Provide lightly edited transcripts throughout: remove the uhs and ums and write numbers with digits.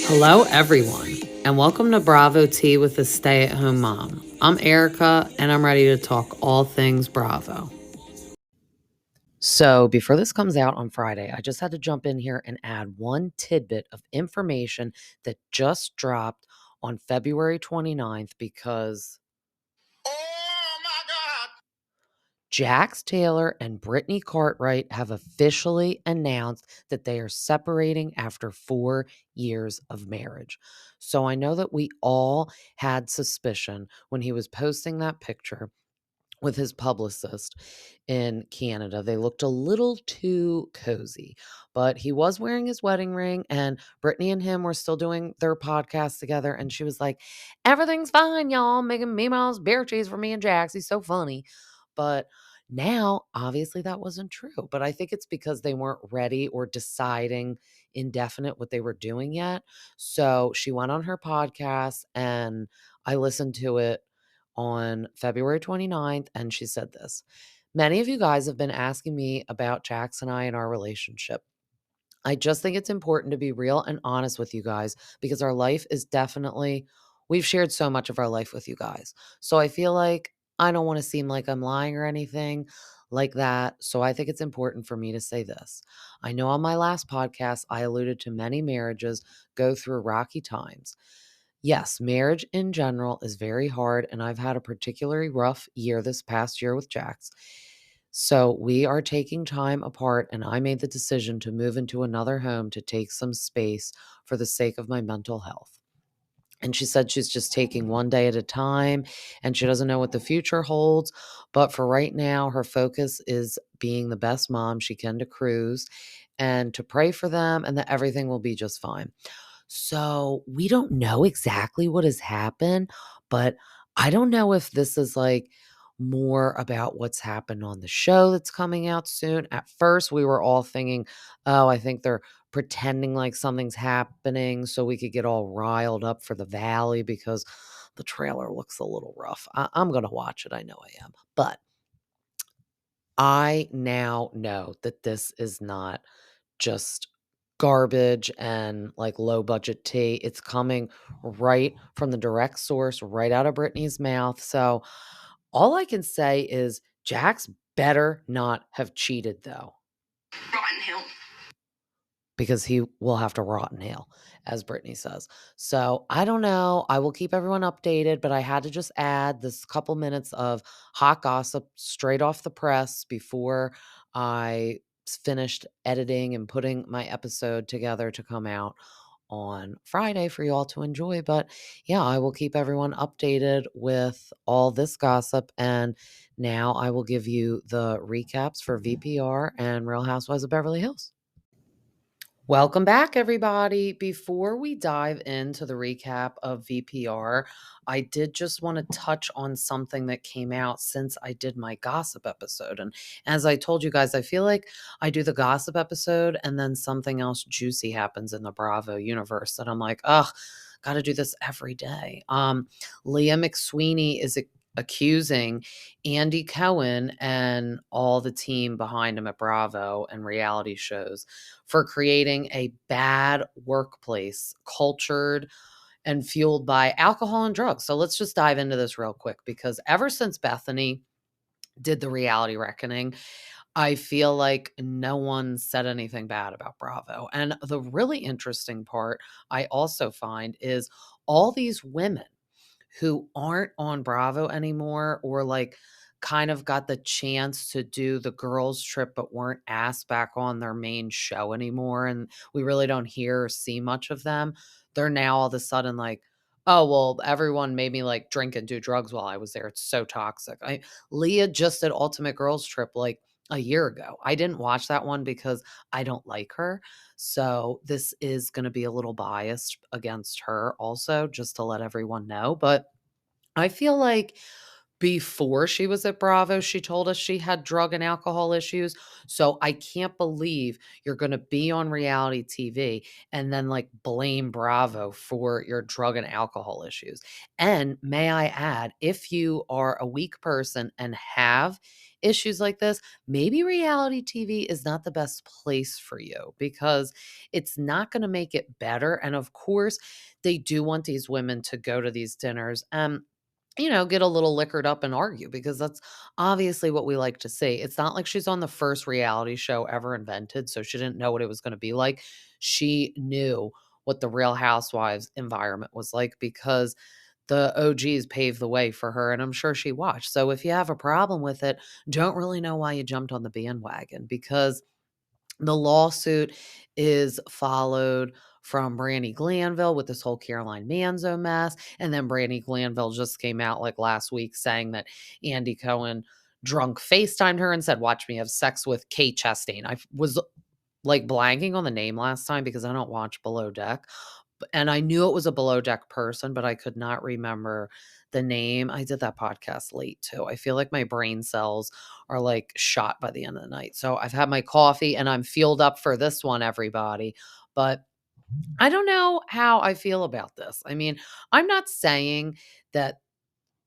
Hello, everyone, and welcome to Bravo Tea with the Stay at Home Mom. I'm Erica, and I'm ready to talk all things Bravo. So, before this comes out on Friday, I just had to jump in here and add one tidbit of information that just dropped on February 29th because Oh my God! Jax Taylor and Brittany Cartwright have officially announced that they are separating after 4 years of marriage. So I know that we all had suspicion when he was posting that picture with his publicist in Canada. They looked a little too cozy, but he was wearing his wedding ring, and Brittany and him were still doing their podcast together. And she was like, "Everything's fine, y'all, making meatballs, beer cheese for me and Jax. He's so funny." But now, obviously, that wasn't true. But I think it's because they weren't ready or deciding indefinite what they were doing yet. So she went on her podcast, and I listened to it on February 29th, and she said this. Many of you guys have been asking me about Jax and I and our relationship. I just think it's important to be real and honest with you guys because our life is definitely, we've shared so much of our life with you guys. So I feel like I don't want to seem like I'm lying or anything like that. So I think it's important for me to say this. I know on my last podcast, I alluded to many marriages go through rocky times. Yes, marriage in general is very hard, and I've had a particularly rough year this past year with Jax. So we are taking time apart, and I made the decision to move into another home to take some space for the sake of my mental health. And she said she's just taking one day at a time and she doesn't know what the future holds. But for right now, her focus is being the best mom she can to Cruz and to pray for them and that everything will be just fine. So we don't know exactly what has happened, but I don't know if this is like more about what's happened on the show that's coming out soon. At first, we were all thinking, oh, I think they're pretending like something's happening so we could get all riled up for the Valley because the trailer looks a little rough. I'm going to watch it. I know I am. But I now know that this is not just garbage and like low budget tea. It's coming right from the direct source, right out of Brittany's mouth. So all I can say is Jax better not have cheated though, Rotten Hill. because he will have to rot in hell, as Brittany says. So I don't know. I will keep everyone updated, but I had to just add this couple minutes of hot gossip straight off the press before I finished editing and putting my episode together to come out on Friday for you all to enjoy. But yeah, I will keep everyone updated with all this gossip. And now I will give you the recaps for VPR and Real Housewives of Beverly Hills. Welcome back, everybody. Before we dive into the recap of VPR, I did just want to touch on something that came out since I did my gossip episode. And as I told you guys, I feel like I do the gossip episode and then something else juicy happens in the Bravo universe. And I'm like, ugh, got to do this every day. Leah McSweeney is accusing Andy Cohen and all the team behind him at Bravo and reality shows for creating a bad workplace cultured and fueled by alcohol and drugs. So let's just dive into this real quick because ever since Bethany did the reality reckoning, I feel like no one said anything bad about Bravo. And the really interesting part I also find is all these women who aren't on Bravo anymore or like kind of got the chance to do the girls trip but weren't asked back on their main show anymore and we really don't hear or see much of them. They're now all of a sudden like, oh well, everyone made me like drink and do drugs while I was there. It's so toxic. Leah just did Ultimate Girls Trip like a year ago. I didn't watch that one because I don't like her. So this is going to be a little biased against her also, just to let everyone know. But I feel like before she was at Bravo, she told us she had drug and alcohol issues. So I can't believe you're going to be on reality TV and then like blame Bravo for your drug and alcohol issues. And may I add, if you are a weak person and have issues like this, maybe reality TV is not the best place for you because it's not going to make it better. And of course, they do want these women to go to these dinners. Get a little liquored up and argue because that's obviously what we like to see. It's not like she's on the first reality show ever invented, so she didn't know what it was going to be like. She knew what the Real Housewives environment was like because the OGs paved the way for her, and I'm sure she watched. So if you have a problem with it, don't really know why you jumped on the bandwagon because the lawsuit is followed from Brandy Glanville with this whole Caroline Manzo mess. And then Brandy Glanville just came out like last week saying that Andy Cohen drunk FaceTimed her and said, "Watch me have sex with Kate Chastain." I was like blanking on the name last time because I don't watch Below Deck. And I knew it was a Below Deck person, but I could not remember the name. I did that podcast late too. I feel like my brain cells are like shot by the end of the night. So I've had my coffee and I'm fueled up for this one, everybody. But I don't know how I feel about this. I mean, I'm not saying that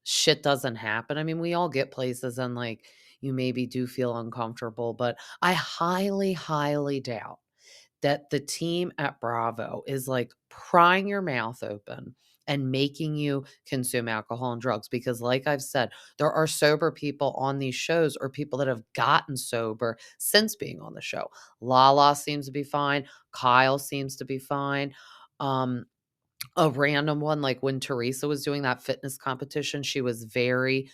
shit doesn't happen. I mean, we all get places and like you maybe do feel uncomfortable, but I highly, highly doubt that the team at Bravo is like prying your mouth open and making you consume alcohol and drugs because like I've said, there are sober people on these shows or people that have gotten sober since being on the show. Lala seems to be fine. Kyle seems to be fine. Um a random one, like when Teresa was doing that fitness competition, she was very,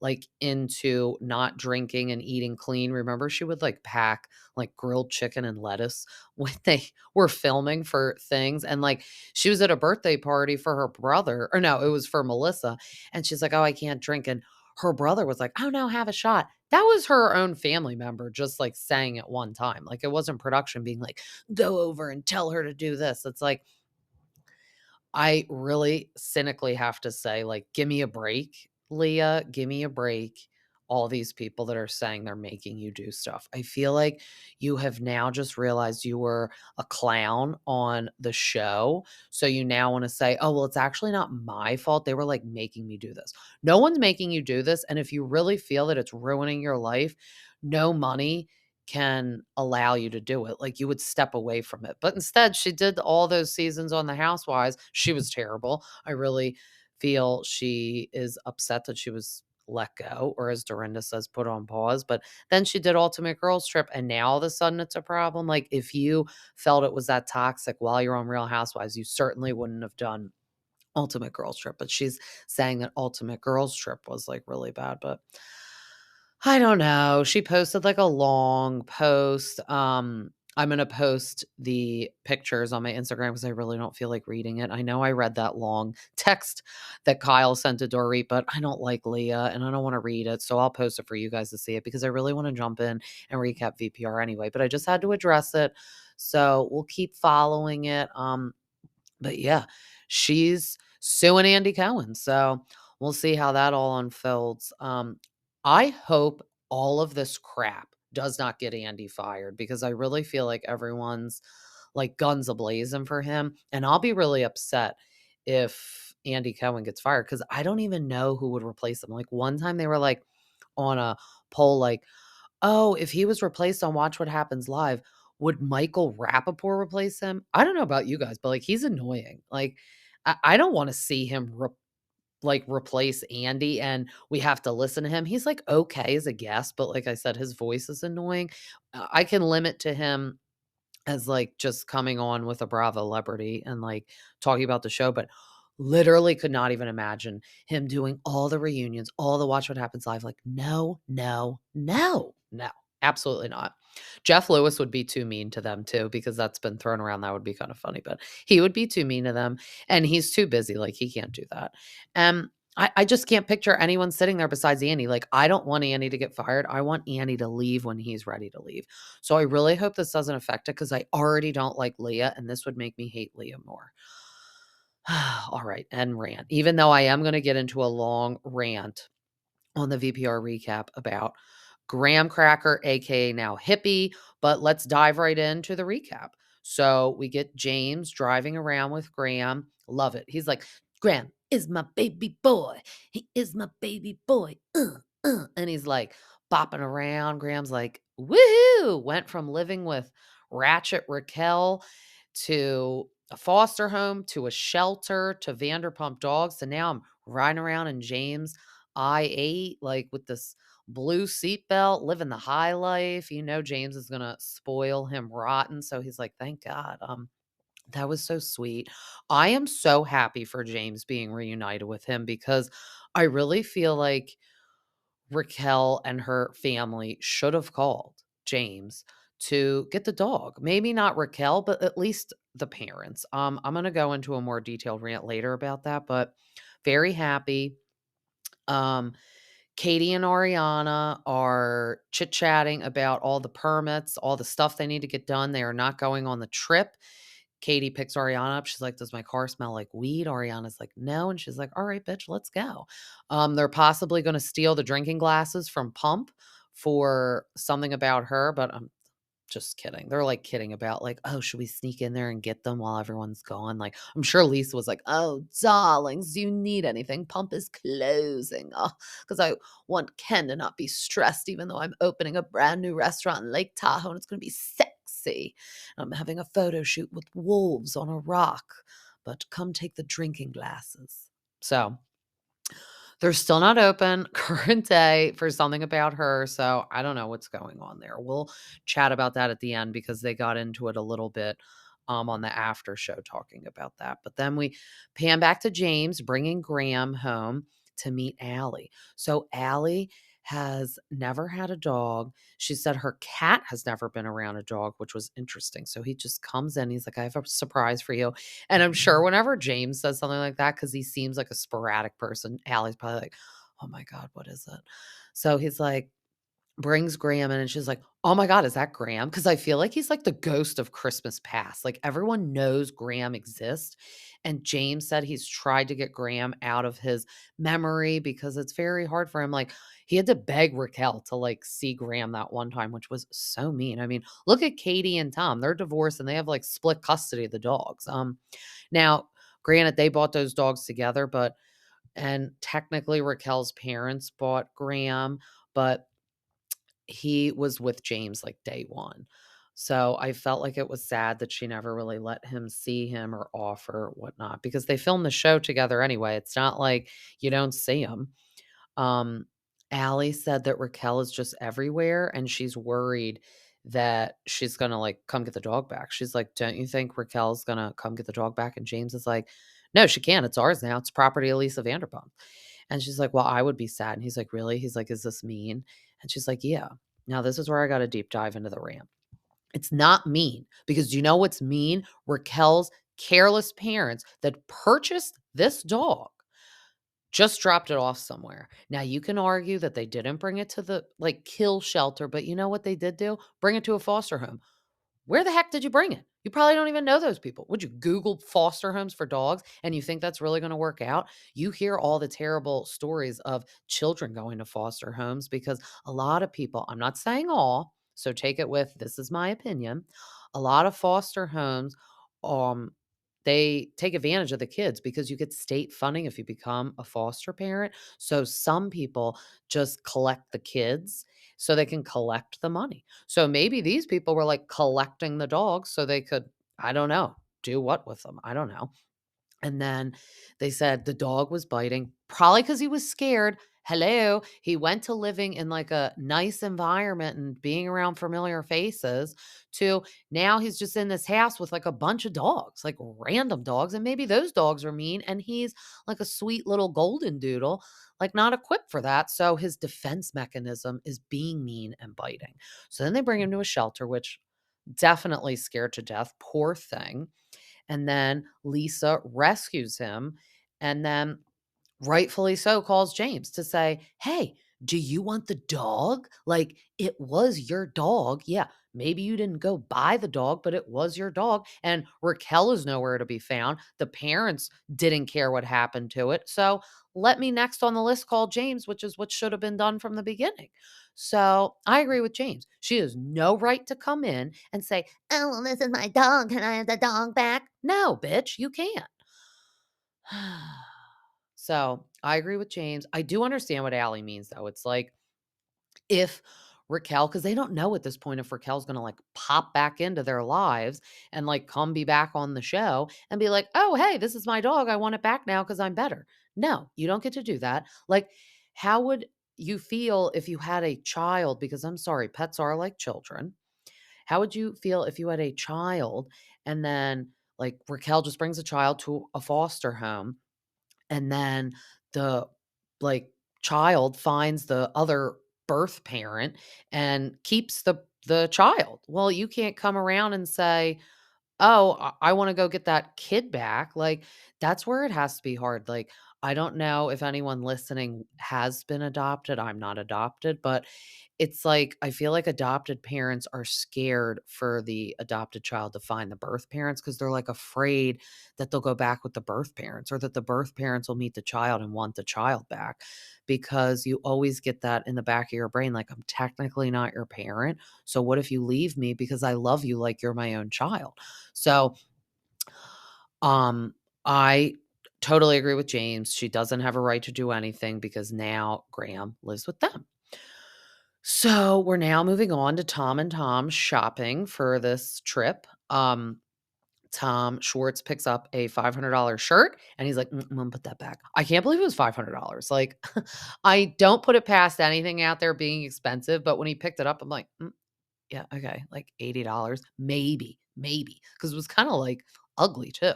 like, into not drinking and eating clean. Remember, she would, like, pack, like, grilled chicken and lettuce when they were filming for things, and, like, she was at a birthday party for her brother or no, it was for Melissa, and she's like, "Oh, I can't drink," and her brother was like, "Oh, no, have a shot." That was her own family member just, like, saying it one time, like, it wasn't production being like, "Go over and tell her to do this." It's like, I really cynically have to say, like, give me a break, Leah. Give me a break. All these people that are saying they're making you do stuff. I feel like you have now just realized you were a clown on the show. So you now want to say, oh, well, it's actually not my fault. They were like making me do this. No one's making you do this. And if you really feel that it's ruining your life, no money can allow you to do it. Like you would step away from it. But instead, she did all those seasons on The Housewives. She was terrible. I really feel she is upset that she was let go, or as Dorinda says, put on pause. But then she did Ultimate Girls Trip, and now all of a sudden it's a problem. Like if you felt it was that toxic while you're on Real Housewives, you certainly wouldn't have done Ultimate Girls Trip. But she's saying that Ultimate Girls Trip was like really bad. But I don't know. She posted like a long post. I'm gonna post the pictures on my Instagram because I really don't feel like reading it. I know I read that long text that Kyle sent to Dorit, but I don't like Leah and I don't want to read it. So I'll post it for you guys to see it because I really want to jump in and recap VPR anyway. But I just had to address it. So we'll keep following it. But yeah, she's suing Andy Cohen. So we'll see how that all unfolds. I hope all of this crap does not get Andy fired because I really feel like everyone's like guns ablazing for him. And I'll be really upset if Andy Cohen gets fired because I don't even know who would replace him. Like one time they were like on a poll, like, oh, if he was replaced on Watch What Happens Live, would Michael Rappaport replace him? I don't know about you guys, but like he's annoying. Like I don't want to see him replace Andy and we have to listen to him. He's like okay as a guest, but like I said, his voice is annoying. I can limit to him as like just coming on with a Bravo celebrity and like talking about the show, but literally could not even imagine him doing all the reunions, all the Watch What Happens Live. Like, no, no, no, no, absolutely not. Jeff Lewis would be too mean to them too, because that's been thrown around. That would be kind of funny, but he would be too mean to them and he's too busy. Like, he can't do that. I just can't picture anyone sitting there besides Andy. Like, I don't want Andy to get fired. I want Andy to leave when he's ready to leave. So I really hope this doesn't affect it because I already don't like Leah, and this would make me hate Leah more. All right, and rant. Even though I am going to get into a long rant on the VPR recap about Graham Cracker, aka now Hippie, but let's dive right into the recap. So we get James driving around with Graham. Love it. He's like, Graham is my baby boy. He is my baby boy. And he's like bopping around. Graham's like, woohoo! Went from living with Ratchet Raquel to a foster home to a shelter to Vanderpump Dogs. So now I'm riding around in James I-8, like with this blue seatbelt, living the high life. You know, James is gonna spoil him rotten. So he's like, thank God. That was so sweet. I am so happy for James being reunited with him because I really feel like Raquel and her family should have called James to get the dog. Maybe not Raquel, but at least the parents. I'm gonna go into a more detailed rant later about that, but very happy. Um, Katie and Ariana are chit-chatting about all the permits, all the stuff they need to get done. They are not going on the trip. Katie picks Ariana up. She's like, "Does my car smell like weed?" Ariana's like, "No." And she's like, "All right, bitch, let's go." They're possibly going to steal the drinking glasses from Pump for something about her, but I'm just kidding. They're like kidding about like, "Oh, should we sneak in there and get them while everyone's gone?" Like, I'm sure Lisa was like, "Oh, darlings, do you need anything? Pump is closing. Oh, because I want Ken to not be stressed, even though I'm opening a brand new restaurant in Lake Tahoe and it's going to be sexy. I'm having a photo shoot with wolves on a rock, but come take the drinking glasses." So they're still not open current day for something about her, so I don't know what's going on there. We'll chat about that at the end because they got into it a little bit, on the after show talking about that. But then we pan back to James bringing Graham home to meet Allie. So Allie has never had a dog. She said her cat has never been around a dog, which was interesting. So he just comes in, he's like, "I have a surprise for you." And I'm sure whenever James says something like that, because he seems like a sporadic person, Allie's probably like, "Oh my God, what is it?" So he's like, brings Graham in and she's like, "Oh my God, is that Graham?" Because I feel like he's like the ghost of Christmas past. Like everyone knows Graham exists. And James said he's tried to get Graham out of his memory because it's very hard for him. Like he had to beg Raquel to like see Graham that one time, which was so mean. I mean, look at Katie and Tom. They're divorced and they have like split custody of the dogs. Now, granted, they bought those dogs together, but and technically Raquel's parents bought Graham, but he was with James like day one. So I felt like it was sad that she never really let him see him or offer whatnot because they filmed the show together anyway. It's not like you don't see him. Um, Allie said that Raquel is just everywhere and she's worried that she's gonna like come get the dog back. She's like, "Don't you think Raquel's gonna come get the dog back?" And James is like, "No, she can't. It's ours now. It's property of Lisa Vanderpump." And she's like, "Well, I would be sad." And he's like, "Really?" He's like, "Is this mean?" And she's like, "Yeah." Now, this is where I got to deep dive into the rant. It's not mean because do you know what's mean? Raquel's careless parents that purchased this dog just dropped it off somewhere. Now, you can argue that they didn't bring it to the like kill shelter, but you know what they did do? Bring it to a foster home. Where the heck did you bring it? You probably don't even know those people. Would you Google foster homes for dogs and you think that's really going to work out? You hear all the terrible stories of children going to foster homes because a lot of people, I'm not saying all, so take it with this is my opinion. A lot of foster homes, um, they take advantage of the kids because you get state funding if you become a foster parent. So some people just collect the kids so they can collect the money. So maybe these people were like collecting the dogs so they could, I don't know, do what with them? I don't know. And then they said the dog was biting, probably because he was scared. Hello. He went to living in like a nice environment and being around familiar faces to now he's just in this house with like a bunch of dogs, like random dogs. And maybe those dogs are mean and he's like a sweet little golden doodle, like not equipped for that. So his defense mechanism is being mean and biting. So then they bring him to a shelter, which definitely scared to death. Poor thing. And then Lisa rescues him and then rightfully so calls James to say, "Hey, Do you want the dog? Like, it was your dog. Yeah, maybe you didn't go buy the dog, but it was your dog. And Raquel is nowhere to be found. The parents didn't care what happened to it. So let me next on the list call James, which is what should have been done from the beginning. So I agree with James. She has no right to come in and say, oh, well, this is my dog. Can I have the dog back? No, bitch, you can't. So I agree with James. I do understand what Allie means, though. It's like if Raquel, because they don't know at this point if Raquel's going to like pop back into their lives and like come be back on the show and be like, oh, hey, this is my dog. I want it back now because I'm better. No, you don't get to do that. Like, how would you feel if you had a child? Because I'm sorry, pets are like children. How would you feel if you had a child and then like Raquel just brings a child to a foster home and then the, like, child finds the other birth parent and keeps the child? Well, you can't come around and say, "Oh, I wanna go get that kid back." Like, that's where it has to be hard. Like, I don't know if anyone listening has been adopted. I'm not adopted, but it's like, I feel like adopted parents are scared for the adopted child to find the birth parents because 'cause they're, like, afraid that they'll go back with the birth parents or that the birth parents will meet the child and want the child back because you always get that in the back of your brain, like, "I'm technically not your parent, so what if you leave me because I love you like you're my own child?" So, I totally agree with James. She doesn't have a right to do anything because now Graham lives with them. So we're now moving on to Tom and Tom shopping for this trip. Tom Schwartz picks up a $500 shirt and he's like, I'm gonna put that back. I can't believe it was $500. Like, I don't put it past anything out there being expensive, but when he picked it up, I'm like, yeah, okay, like $80, maybe, because it was kinda, like, ugly too,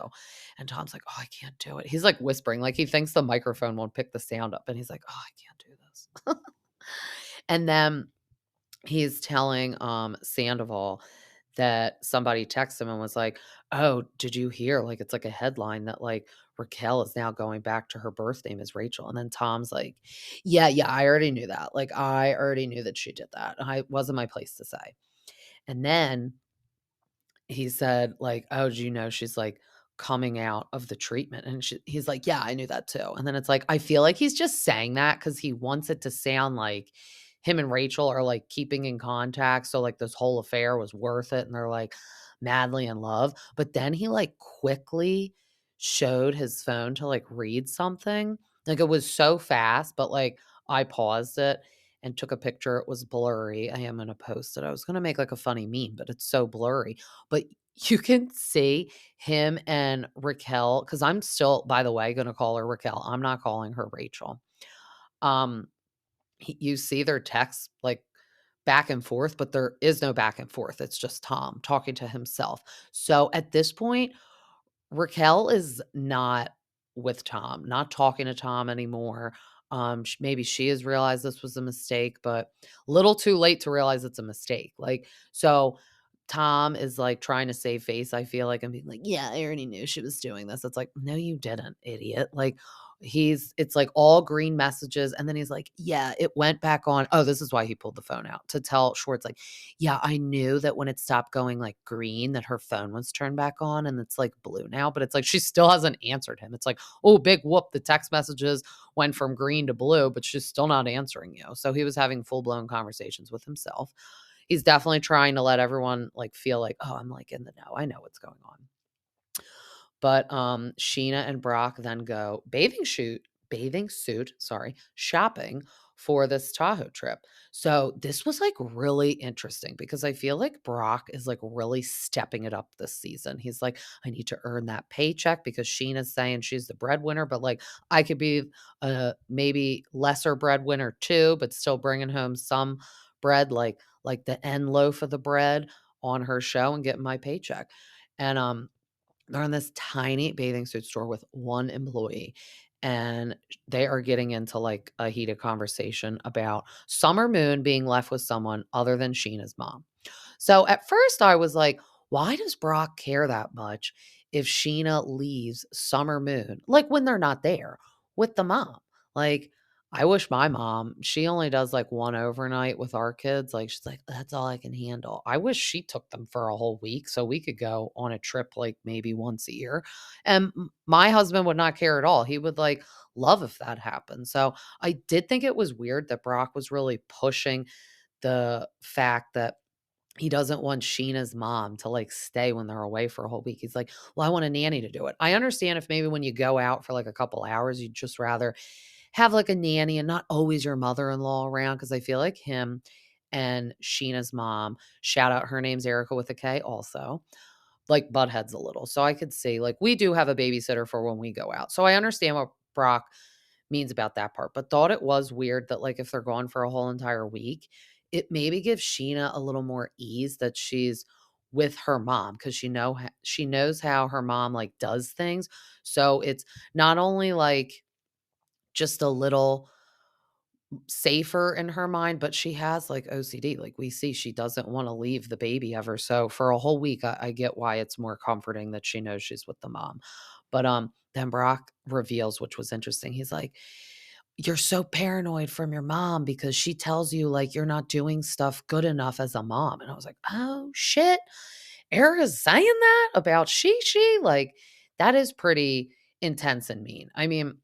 and Tom's like, "Oh, I can't do it." He's, like, whispering, like, he thinks the microphone won't pick the sound up, and he's like, "Oh, I can't do this." And then he's telling, Sandoval that somebody texted him and was like, "Oh, did you hear?" Like, it's like a headline that, like, Raquel is now going back to her birth name as Rachel, and then Tom's like, "Yeah, I already knew that. Like, I already knew that she did that. I wasn't my place to say." And then he said, like, "Oh, do you know she's, like, coming out of the treatment?" And he's like, "Yeah, I knew that too." And then it's like, I feel like he's just saying that because he wants it to sound like him and Rachel are, like, keeping in contact, so, like, this whole affair was worth it, and they're, like, madly in love. But then he, like, quickly showed his phone to, like, read something. Like, it was so fast, but, like, I paused it and took a picture. It was blurry. I am gonna post it. I was gonna make, like, a funny meme, but it's so blurry. But you can see him and Raquel, because 'cause I'm still, by the way, gonna call her Raquel. I'm not calling her Rachel. Um, you see their texts, like, back and forth, but there is no back and forth. It's just Tom talking to himself. So, at this point, Raquel is not with Tom, not talking to Tom anymore. Maybe she has realized this was a mistake, but little too late to realize it's a mistake. Like, so Tom is like trying to save face, I feel like, and being like, yeah, I already knew she was doing this. It's like, no, you didn't, idiot. Like, it's like all green messages. And then he's like, yeah, it went back on. Oh, this is why he pulled the phone out to tell Schwartz, like, yeah, I knew that when it stopped going like green, that her phone was turned back on and it's like blue now. But it's like she still hasn't answered him. It's like, oh, big whoop. The text messages went from green to blue, but she's still not answering you. So he was having full blown conversations with himself. He's definitely trying to let everyone like feel like, oh, I'm like in the know. I know what's going on. But Scheana and Brock then go bathing suit, sorry, shopping for this Tahoe trip. So this was like really interesting because I feel like Brock is like really stepping it up this season. He's like, I need to earn that paycheck because Sheena's saying she's the breadwinner, but like I could be a maybe lesser breadwinner too, but still bringing home some bread, like the end loaf of the bread on her show and getting my paycheck. And they're in this tiny bathing suit store with one employee, and they are getting into, like, a heated conversation about Summer Moon being left with someone other than Sheena's mom. So, at first, I was like, "Why does Brock care that much if Sheena leaves Summer Moon, like, when they're not there, with the mom?" Like, I wish my mom, she only does like one overnight with our kids. Like she's like, that's all I can handle. I wish she took them for a whole week so we could go on a trip like maybe once a year. And my husband would not care at all. He would like love if that happened. So I did think it was weird that Brock was really pushing the fact that he doesn't want Sheena's mom to, like, stay when they're away for a whole week. He's like, "Well, I want a nanny to do it." I understand if maybe when you go out for, like, a couple hours, you'd just rather have, like, a nanny and not always your mother-in-law around. Because I feel like him and Sheena's mom, shout out, her name's Erica with a K also, like, butt heads a little. So I could see, like, we do have a babysitter for when we go out. So I understand what Brock means about that part, but thought it was weird that, like, if they're gone for a whole entire week, it maybe gives Sheena a little more ease that she's with her mom because she knows how her mom, like, does things. So it's not only, like, just a little safer in her mind, but she has, like, OCD. Like, we see she doesn't wanna leave the baby ever. So for a whole week, I get why it's more comforting that she knows she's with the mom. But, then Brock reveals, which was interesting, he's like, "You're so paranoid from your mom because she tells you, like, you're not doing stuff good enough as a mom." And I was like, "Oh, shit. Erica's saying that about She? Like, that is pretty intense and mean." I mean,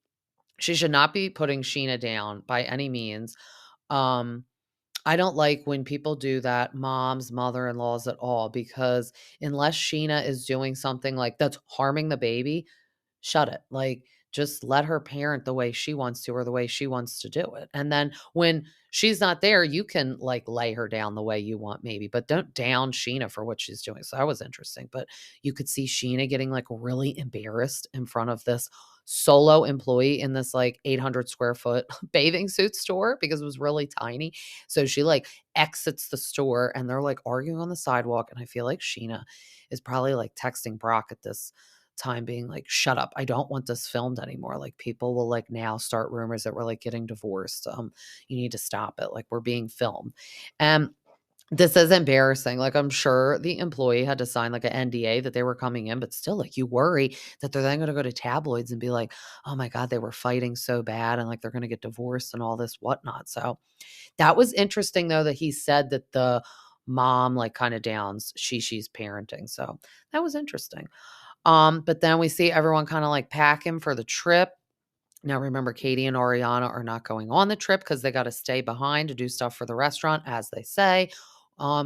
she should not be putting Sheena down by any means. Um, I don't like when people do that, moms, mother-in-laws at all, because unless Sheena is doing something like that's harming the baby, shut it. Like, just let her parent the way she wants to or the way she wants to do it. And then when she's not there, you can like lay her down the way you want, maybe, but don't down Sheena for what she's doing. So that was interesting. But you could see Sheena getting like really embarrassed in front of this solo employee in this like 800 square foot bathing suit store because it was really tiny. So she like exits the store and they're like arguing on the sidewalk. And I feel like Sheena is probably like texting Brock at this time being like, "Shut up. I don't want this filmed anymore. Like, people will like now start rumors that we're like getting divorced. You need to stop it. Like, we're being filmed." And this is embarrassing. Like, I'm sure the employee had to sign like an NDA that they were coming in, but still, like, you worry that they're then going to go to tabloids and be like, "Oh my God, they were fighting so bad and like they're going to get divorced and all this whatnot." So that was interesting though that he said that the mom like kind of downs she's parenting. So that was interesting. But then we see everyone kinda, like, packing for the trip. Now remember, Katie and Ariana are not going on the trip because they gotta stay behind to do stuff for the restaurant, as they say.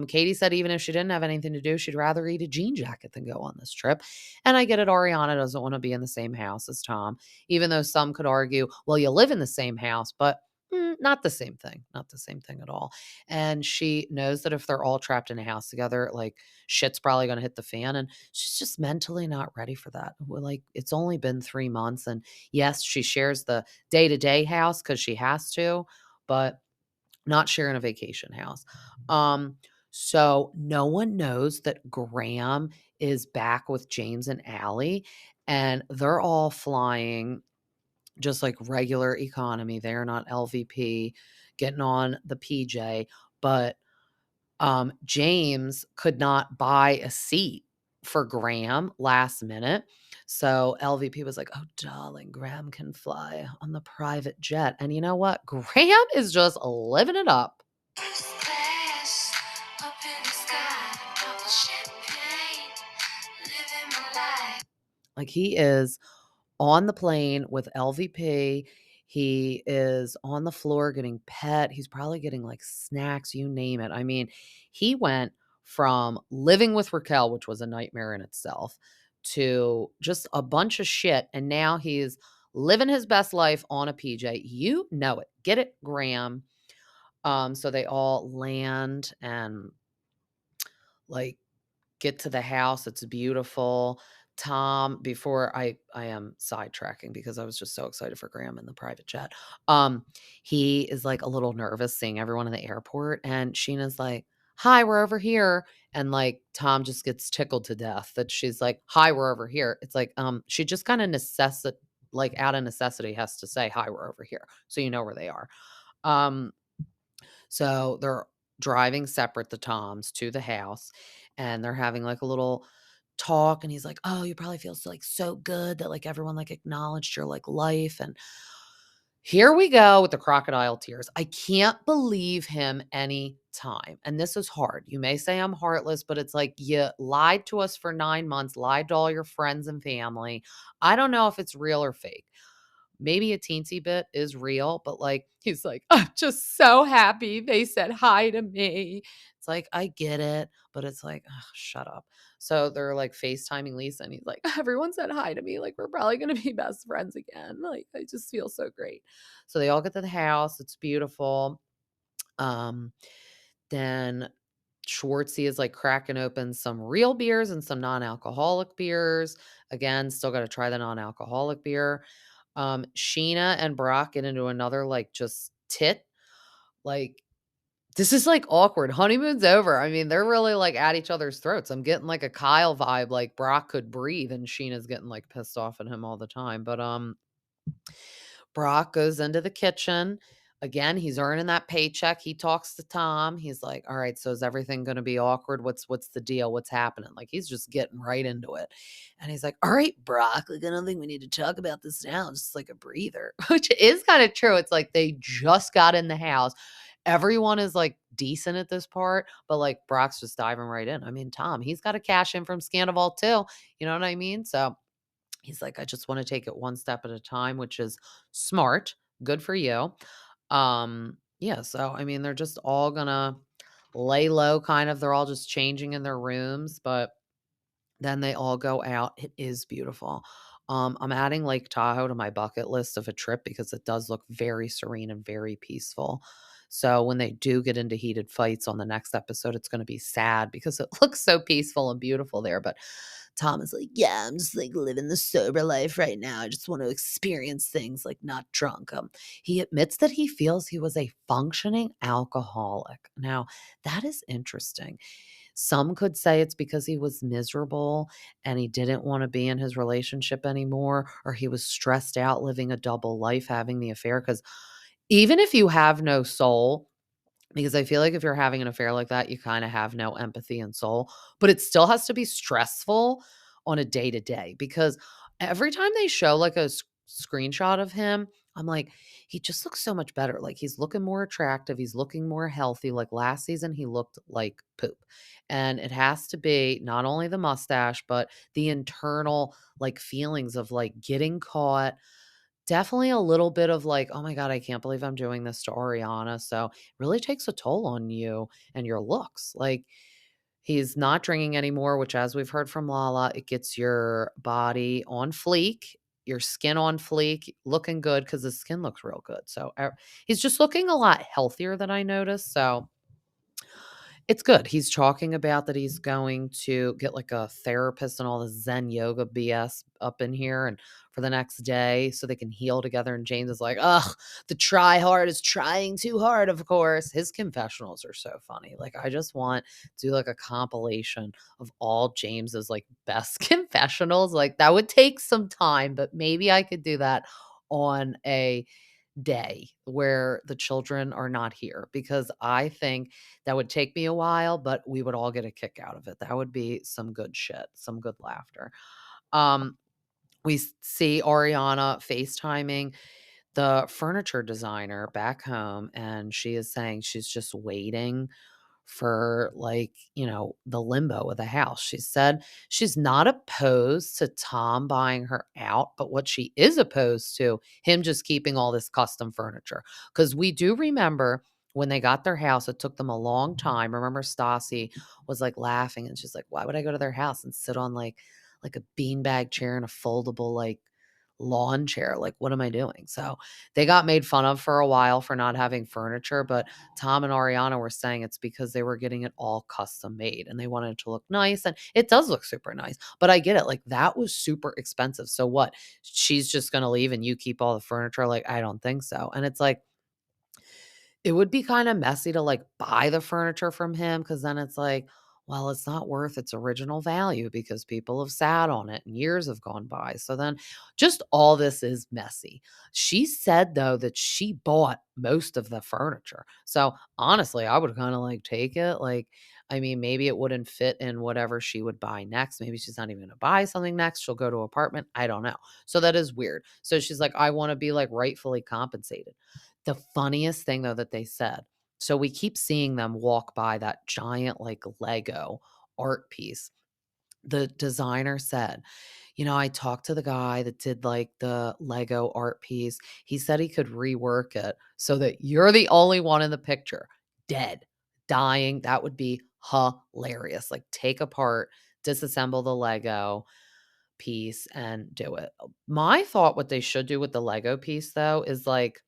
Katie said even if she didn't have anything to do, she'd rather eat a jean jacket than go on this trip. And I get it, Ariana doesn't wanna be in the same house as Tom, even though some could argue, "Well, you live in the same house," but, not the same thing, not the same thing at all. And she knows that if they're all trapped in a house together, like, shit's probably gonna hit the fan, and she's just mentally not ready for that. Well, like, it's only been 3 months, and yes, she shares the day-to-day house because she has to, but not sharing a vacation house. Um, so no one knows that Graham is back with James and Allie, and they're all flying just like regular economy. They're not LVP, getting on the PJ, but James could not buy a seat for Graham last minute. So LVP was like, "Oh, darling, Graham can fly on the private jet." And you know what? Graham is just living it up. Class, up in the sky, purple champagne, living my life. Like, he is on the plane with LVP. He is on the floor getting pet. He's probably getting like snacks, you name it. I mean, he went from living with Raquel, which was a nightmare in itself, to just a bunch of shit. And now he's living his best life on a PJ. You know it. Get it, Graham. So they all land and like get to the house. It's beautiful. Tom, before I am sidetracking because I was just so excited for Graham in the private jet. He is like a little nervous seeing everyone in the airport, and Sheena's like, "Hi, we're over here." And like Tom just gets tickled to death that she's like, "Hi, we're over here." It's like, she just kind of like out of necessity has to say, "Hi, we're over here." So you know where they are. Um, so they're driving separate, the Toms, to the house, and they're having like a little talk. And he's like, "Oh, you probably feel so like so good that like everyone like acknowledged your like life." And Here we go with the crocodile tears. I can't believe him any time. And this is hard. You may say I'm heartless, but it's like you lied to us for 9 months, lied to all your friends and family. I don't know if it's real or fake. Maybe a teensy bit is real, but like he's like, I'm just so happy they said hi to me. It's like, I get it, but it's like, ugh, shut up. So they're like FaceTiming Lisa, and he's like, everyone said hi to me. Like, we're probably gonna be best friends again. Like, I just feel so great. So they all get to the house. It's beautiful. Um, then Schwartzy is like cracking open some real beers and some non-alcoholic beers. Again, still got to try the non-alcoholic beer. Scheana and Brock get into another like just tit. Like, this is like awkward. Honeymoon's over. I mean, they're really like at each other's throats. I'm getting like a Kyle vibe, like Brock could breathe, and Sheena's getting like pissed off at him all the time. But Brock goes into the kitchen. Again, he's earning that paycheck. He talks to Tom. He's like, "All right, so is everything going to be awkward? What's the deal? What's happening?" Like he's just getting right into it. And he's like, "All right, Brock, like I don't think we need to talk about this now. Just like a breather," which is kind of true. It's like they just got in the house. Everyone is like decent at this part, but like Brock's just diving right in. I mean, Tom, he's got to cash in from Sandoval too. You know what I mean? So he's like, I just want to take it one step at a time, which is smart. Good for you. Yeah, so I mean, they're just all gonna lay low, kind of. They're all just changing in their rooms, but then they all go out. It is beautiful. I'm adding Lake Tahoe to my bucket list of a trip because it does look very serene and very peaceful. So when they do get into heated fights on the next episode, it's going to be sad because it looks so peaceful and beautiful there. But Tom is like, yeah, I'm just like living the sober life right now. I just want to experience things like not drunk. He admits that he feels he was a functioning alcoholic. Now, that is interesting. Some could say it's because he was miserable and he didn't want to be in his relationship anymore, or he was stressed out living a double life, having the affair. Because even if you have no soul, because I feel like if you're having an affair like that, you kinda have no empathy and soul, but it still has to be stressful on a day to day because every time they show like a screenshot of him, I'm like, he just looks so much better. Like he's looking more attractive, he's looking more healthy. Like last season, he looked like poop. And it has to be not only the mustache, but the internal like feelings of like getting caught. Definitely a little bit of like, "Oh my god, I can't believe I'm doing this to Ariana." So, it really takes a toll on you and your looks. Like, he's not drinking anymore, which as we've heard from Lala, it gets your body on fleek, your skin on fleek, looking good because his skin looks real good. So, he's just looking a lot healthier than I noticed. So it's good. He's talking about that he's going to get like a therapist and all the Zen yoga BS up in here and for the next day so they can heal together. And James is like, ugh, the try hard is trying too hard, of course. His confessionals are so funny. Like, I just want to do like a compilation of all James's like best confessionals. Like, that would take some time, but maybe I could do that on a day where the children are not here because I think that would take me a while, but we would all get a kick out of it. That would be some good shit, some good laughter. Um, we see Ariana FaceTiming the furniture designer back home, and she is saying she's just waiting for like, the limbo of the house. She said she's not opposed to Tom buying her out, but what she is opposed to him just keeping all this custom furniture. Cuz we do remember when they got their house, it took them a long time. Remember Stassi was like laughing and she's like, "Why would I go to their house and sit on like a beanbag chair and a foldable like lawn chair? Like what am I doing?" So they got made fun of for a while for not having furniture, but Tom and Ariana were saying it's because they were getting it all custom made and they wanted it to look nice. And it does look super nice, but I get it. Like that was super expensive. So what? She's just going to leave and you keep all the furniture? Like, I don't think so. And it's like, it would be kinda messy to, like, buy the furniture from him because then it's like, well, it's not worth its original value because people have sat on it and years have gone by. So then just all this is messy. She said, though, that she bought most of the furniture. So, honestly, I would kinda, like, take it. Like, I mean, maybe it wouldn't fit in whatever she would buy next. Maybe she's not even going to buy something next. She'll go to an apartment. I don't know. So that is weird. So she's like, I want to be like rightfully compensated. The funniest thing though that they said, so we keep seeing them walk by that giant like Lego art piece. The designer said, I talked to the guy that did like the Lego art piece. He said he could rework it so that you're the only one in the picture, dead, dying. That would be hilarious. Like take apart, disassemble the Lego piece and do it. My thought, what they should do with the Lego piece though, is like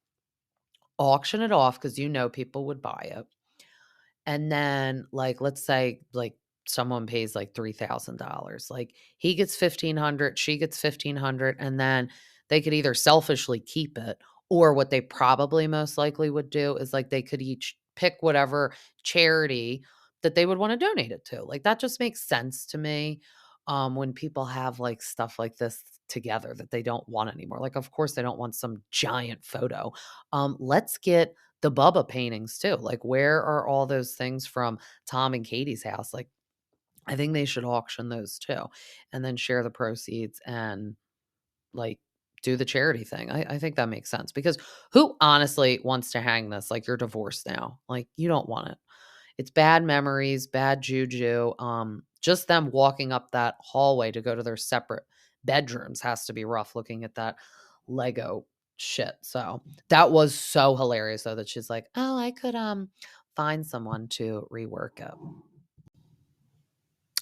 auction it off because people would buy it. And then, like, let's say, like, someone pays, like, $3,000. Like, he gets 1,500, she gets 1,500, and then they could either selfishly keep it, or what they probably most likely would do is, like, they could each pick whatever charity that they would wanna donate it to. Like, that just makes sense to me, when people have, like, stuff like this together that they don't want anymore. Like, of course, they don't want some giant photo. Let's get the Bubba paintings too. Like, where are all those things from Tom and Katie's house? Like, I think they should auction those too, and then share the proceeds and like do the charity thing. I think that makes sense because who honestly wants to hang this? Like, you're divorced now. Like, you don't want it. It's bad memories, bad juju. Just them walking up that hallway to go to their separate bedrooms has to be rough looking at that Lego shit. So that was so hilarious though that she's like, "Oh, I could find someone to rework it."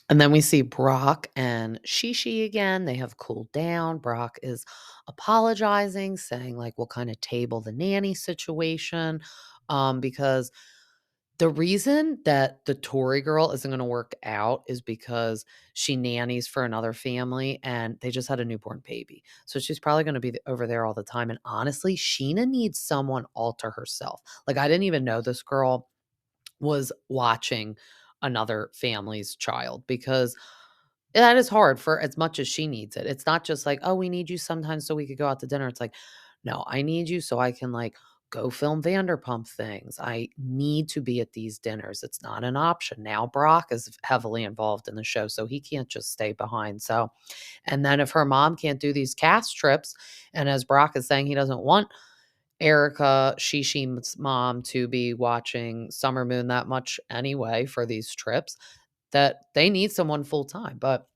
And then we see Brock and Shishi again. They have cooled down. Brock is apologizing, saying like we'll kind of table the nanny situation because the reason that the Tory girl isn't gonna work out is because she nannies for another family, and they just had a newborn baby. So she's probably gonna be over there all the time, and honestly, Scheana needs someone all to herself. Like, I didn't even know this girl was watching another family's child because that is hard for as much as she needs it. It's not just like, "Oh, we need you sometimes so we could go out to dinner." It's like, "No, I need you so I can, like, go film Vanderpump things. I need to be at these dinners." It's not an option. Now Brock is heavily involved in the show, so he can't just stay behind. So and then if her mom can't do these cast trips, and as Brock is saying he doesn't want Erica, Shishi's mom, to be watching Summer Moon that much anyway for these trips, that they need someone full time, but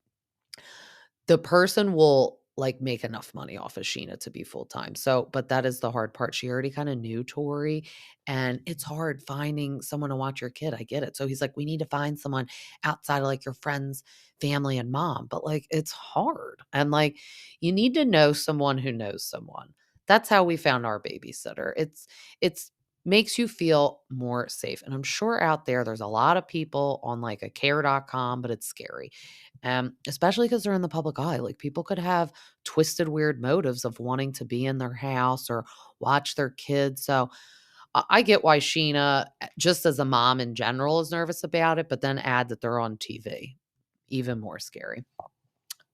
the person will, like, make enough money off of Scheana to be full-time. So but that is the hard part. She already kinda knew Tori, and it's hard finding someone to watch your kid, I get it. So he's like, "We need to find someone outside of, like, your friends, family, and mom." But, like, it's hard, and, like, you need to know someone who knows someone. That's how we found our babysitter. It's makes you feel more safe, and I'm sure out there's a lot of people on, like, a care.com, but it's scary. Especially because 'cause they're in the public eye, like, people could have twisted, weird motives of wanting to be in their house or watch their kids, so I get why Scheana, just as a mom in general, is nervous about it, but then add that they're on TV, even more scary.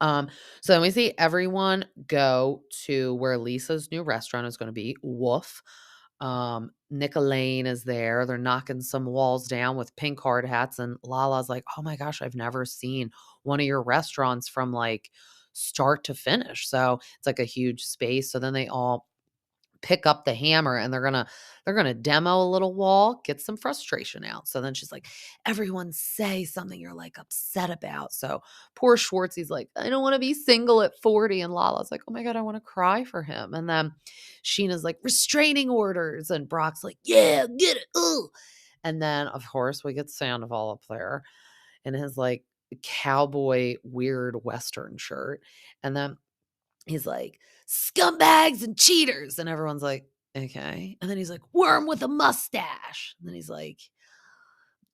Um, so then we see everyone go to where Lisa's new restaurant is gonna be, Woof. Nick Elaine is there. They're knocking some walls down with pink hard hats, and Lala's like, "Oh my gosh, I've never seen one of your restaurants from like start to finish." So it's like a huge space. So then they all pick up the hammer and they're gonna demo a little wall, get some frustration out. So then she's like, "Everyone say something you're like upset about." So poor Schwartzy's like, "I don't want to be single at 40." And Lala's like, "Oh my God, I want to cry for him." And then Sheena's like, "Restraining orders." And Brock's like, "Yeah, get it. Ugh." And then of course we get Sandoval up there in his like cowboy weird Western shirt. And then he's like, "Scumbags and cheaters." And everyone's like, "Okay." And then he's like, "Worm with a mustache." And then he's like,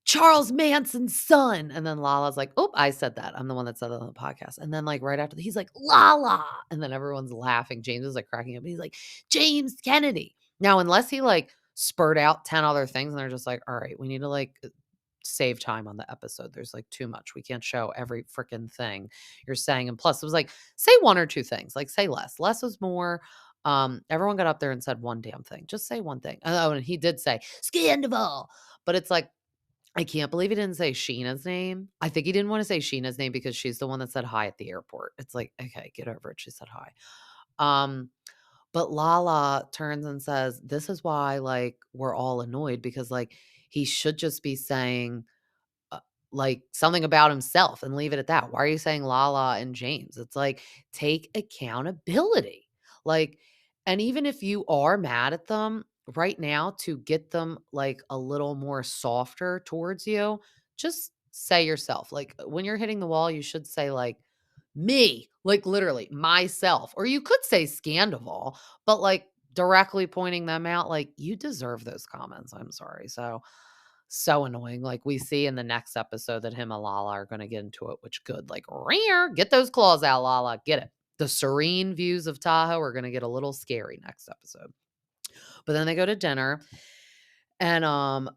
"Charles Manson's son." And then Lala's like, "Oh, I said that. I'm the one that said that on the podcast." And then, like, right after that, he's like, "Lala." And then everyone's laughing. James is like cracking up. And he's like, "James Kennedy." Now, unless he like spurred out 10 other things and they're just like, "All right, we need to like save time on the episode. There's like too much. We can't show every freaking thing you're saying." And plus, it was like, say one or two things, like say less. Less is more. Everyone got up there and said one damn thing. Just say one thing. Oh, and he did say Scandival. But it's like, I can't believe he didn't say Sheena's name. I think he didn't wanna say Sheena's name because she's the one that said hi at the airport. It's like, "Okay, get over it, she said hi." Um, but Lala turns and says, "This is why, like, we're all annoyed because, like, he should just be saying, uh, like, something about himself and leave it at that. Why are you saying Lala and James?" It's like, take accountability. Like, and even if you are mad at them right now to get them like a little more softer towards you, just say yourself. Like when you're hitting the wall, you should say like me, like literally myself. Or you could say Scandival, but like directly pointing them out, like you deserve those comments. I'm sorry. So annoying. Like we see in the next episode that him and Lala are going to get into it, which good. Like, rear, get those claws out, Lala. Get it. The serene views of Tahoe are going to get a little scary next episode. But then they go to dinner and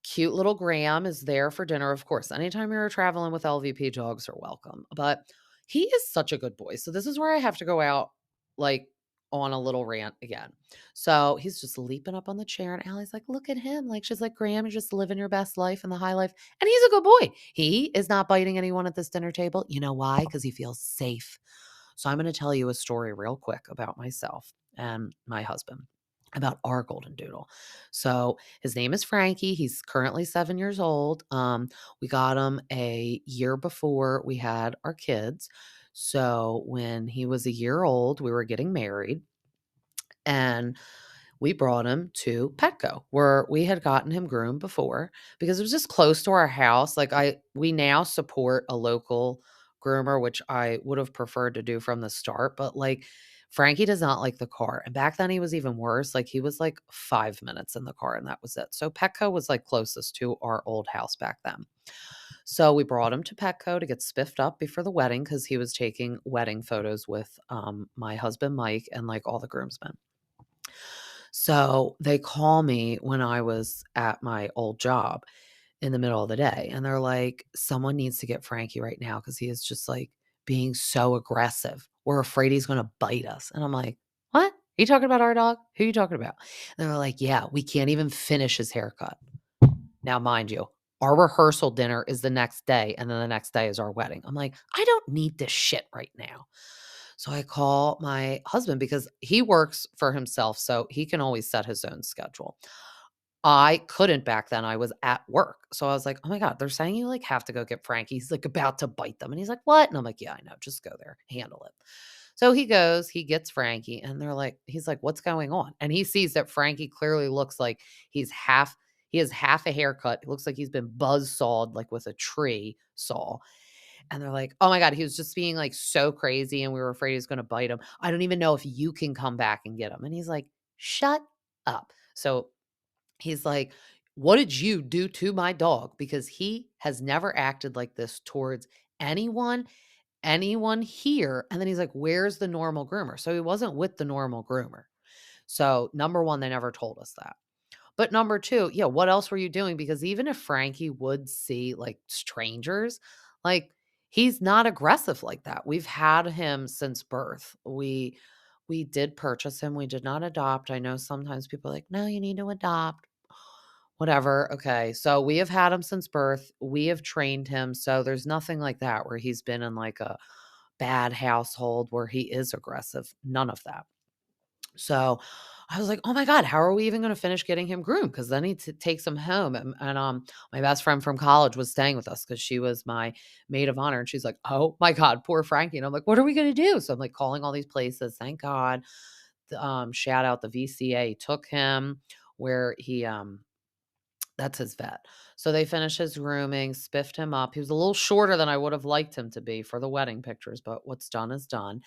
cute little Graham is there for dinner. Of course, anytime you're traveling with LVP, dogs are welcome. But he is such a good boy. So this is where I have to go out like on a little rant again. So he's just leaping up on the chair, and Allie's like, "Look at him!" Like she's like, "Graham, you're just living your best life and the high life." And he's a good boy. He is not biting anyone at this dinner table. You know why? Because he feels safe. So I'm going to tell you a story real quick about myself and my husband, about our golden doodle. So his name is Frankie. He's currently 7 years old. We got him a year before we had our kids. So when he was a year old, we were getting married, and we brought him to Petco where we had gotten him groomed before because it was just close to our house. Like we now support a local groomer, which I would have preferred to do from the start, but like Frankie does not like the car. And back then he was even worse. Like he was like 5 minutes in the car and that was it. So Petco was like closest to our old house back then. So we brought him to Petco to get spiffed up before the wedding because he was taking wedding photos with my husband Mike and like all the groomsmen. So they call me when I was at my old job in the middle of the day, and they're like, "Someone needs to get Frankie right now because he is just like being so aggressive. We're afraid he's going to bite us." And I'm like, "What? Are you talking about our dog? Who are you talking about?" And they're like, "Yeah, we can't even finish his haircut." Now, mind you, our rehearsal dinner is the next day, and then the next day is our wedding. I'm like, I don't need this shit right now. So I call my husband because he works for himself, so he can always set his own schedule. I couldn't back then. I was at work. So I was like, "Oh my God, they're saying you like have to go get Frankie. He's like about to bite them." And he's like, "What?" And I'm like, "Yeah, I know. Just go there. Handle it." So he goes, he gets Frankie, and he's like, "What's going on?" And he sees that Frankie clearly looks like he has half a haircut. It looks like he's been buzz sawed like with a tree saw. And they're like, "Oh my God, he was just being like so crazy and we were afraid he was going to bite him. I don't even know if you can come back and get him." And he's like, "Shut up." So he's like, "What did you do to my dog?" Because he has never acted like this towards anyone here. And then he's like, "Where's the normal groomer?" So he wasn't with the normal groomer. So number one, they never told us that. But number two, yeah, what else were you doing? Because even if Frankie would see like strangers, like he's not aggressive like that. We've had him since birth. We did purchase him. We did not adopt. I know sometimes people are like, "No, you need to adopt." Whatever. Okay. So we have had him since birth. We have trained him. So there's nothing like that where he's been in like a bad household where he is aggressive. None of that. So I was like, "Oh my God, how are we even going to finish getting him groomed?" Because then he takes him home. And my best friend from college was staying with us because she was my maid of honor. And she's like, "Oh my God, poor Frankie." And I'm like, "What are we going to do?" So I'm like calling all these places. Thank God. Shout out the VCA took him where that's his vet. So they finished his grooming, spiffed him up. He was a little shorter than I would have liked him to be for the wedding pictures, but what's done is done.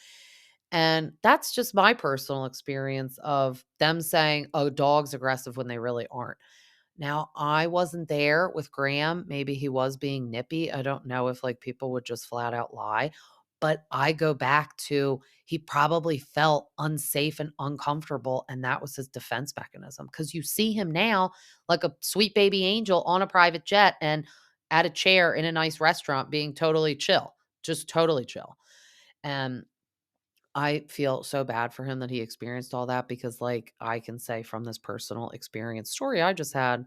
And that's just my personal experience of them saying, "Oh, dog's aggressive," when they really aren't. Now, I wasn't there with Graham. Maybe he was being nippy. I don't know if like people would just flat out lie. But I go back to he probably felt unsafe and uncomfortable. And that was his defense mechanism. Because you see him now like a sweet baby angel on a private jet and at a chair in a nice restaurant being totally chill, just totally chill. And I feel so bad for him that he experienced all that because, like, I can say from this personal experience story I just had,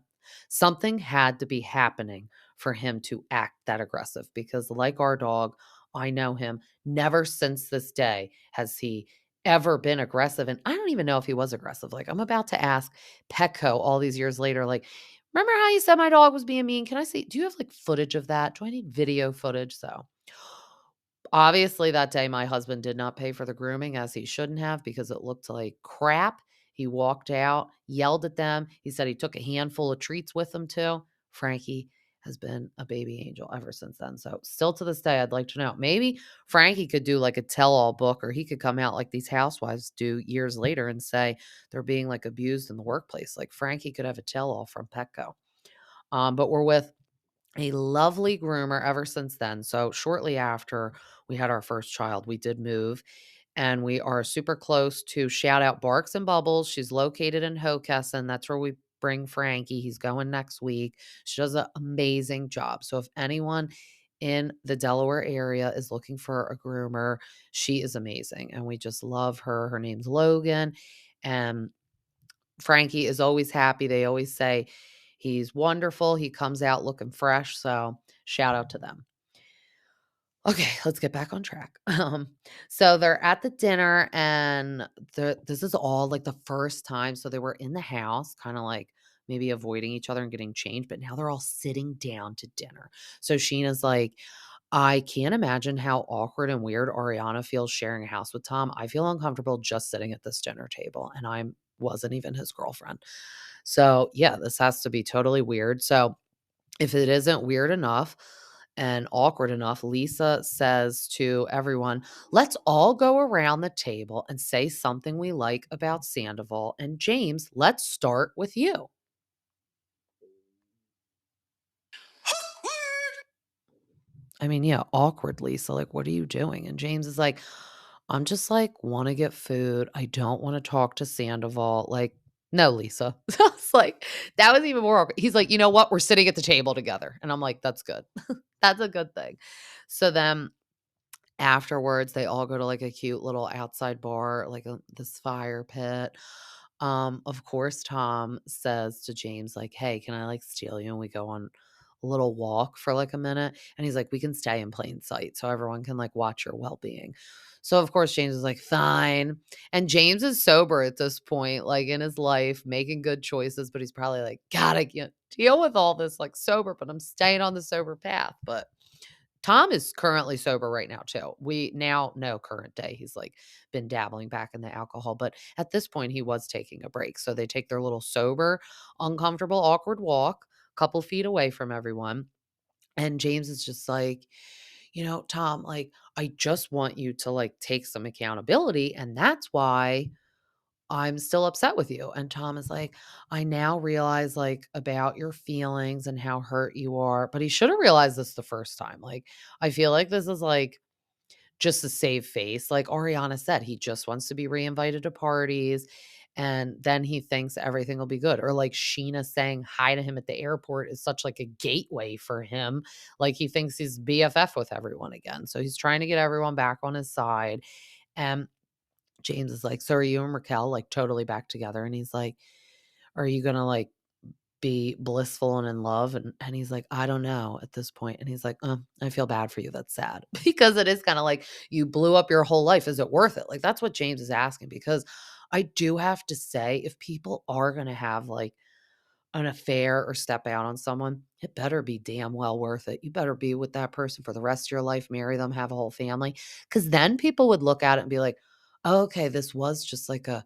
Something had to be happening for him to act that aggressive because, like our dog, I know him. Never since this day has he ever been aggressive. And I don't even know if he was aggressive. Like, I'm about to ask Petco all these years later, like, remember how you said my dog was being mean? Can I see? Do you have like footage of that? Do I need video footage? So, obviously, that day, my husband did not pay for the grooming as he shouldn't have because it looked like crap. He walked out, yelled at them. He said he took a handful of treats with him too. Frankie has been a baby angel ever since then. So, still to this day, I'd like to know. Maybe Frankie could do like a tell all book, or he could come out like these housewives do years later and say they're being like abused in the workplace. Like Frankie could have a tell all from Petco. But we're with a lovely groomer ever since then. So shortly after we had our first child, we did move and we are super close to shout out Barks and Bubbles. She's located in Hockessin. That's where we bring Frankie. He's going next week. She does an amazing job. So if anyone in the Delaware area is looking for a groomer, she is amazing. And we just love her. Her name's Logan. And Frankie is always happy. They always say he's wonderful. He comes out looking fresh. So shout out to them. Okay, let's get back on track. So they're at the dinner, and this is all like the first time. So they were in the house, kind of like maybe avoiding each other and getting changed, but now they're all sitting down to dinner. So Sheena's like, I can't imagine how awkward and weird Ariana feels sharing a house with Tom. I feel uncomfortable just sitting at this dinner table, and I wasn't even his girlfriend. So yeah, this has to be totally weird. So if it isn't weird enough and awkward enough, Lisa says to everyone, let's all go around the table and say something we like about Sandoval. And James, let's start with you. I mean, yeah, awkward, Lisa. Like, what are you doing? And James is like, I'm just like, want to get food. I don't want to talk to Sandoval. Like, no, Lisa. It's like, that was even more awkward. He's like, you know what? We're sitting at the table together. And I'm like, that's good. That's a good thing. So then afterwards, they all go to, like, a cute little outside bar, like, this fire pit. Of course, Tom says to James, like, "Hey, can I, like, steal you and we go on a little walk for, like, a minute?" And he's like, "We can stay in plain sight so everyone can, like, watch your well-being." So, of course, James is like, "Fine." And James is sober at this point, like, in his life, making good choices, but he's probably like, "God, I can't deal with all this, like, sober, but I'm staying on the sober path." But Tom is currently sober right now too. We now know current day. He's like been dabbling back in the alcohol, but at this point he was taking a break. So they take their little sober, uncomfortable, awkward walk a couple feet away from everyone. And James is just like, Tom, like, I just want you to like take some accountability. And that's why I'm still upset with you. And Tom is like, I now realize like about your feelings and how hurt you are. But he should have realized this the first time. Like, I feel like this is like just a save face. Like Ariana said, he just wants to be reinvited to parties. And then he thinks everything will be good. Or like Scheana saying hi to him at the airport is such like a gateway for him. Like he thinks he's BFF with everyone again. So he's trying to get everyone back on his side. And James is like, "So are you and Raquel, like, totally back together?" And he's like, "Are you gonna, like, be blissful and in love?" And he's like, "I don't know at this point." And he's like, I feel bad for you. That's sad." Because it is kinda like, you blew up your whole life. Is it worth it? Like, that's what James is asking because I do have to say, if people are gonna have, like, an affair or step out on someone, it better be damn well worth it. You better be with that person for the rest of your life, marry them, have a whole family. Because then people would look at it and be like, "Oh, okay, this was just like a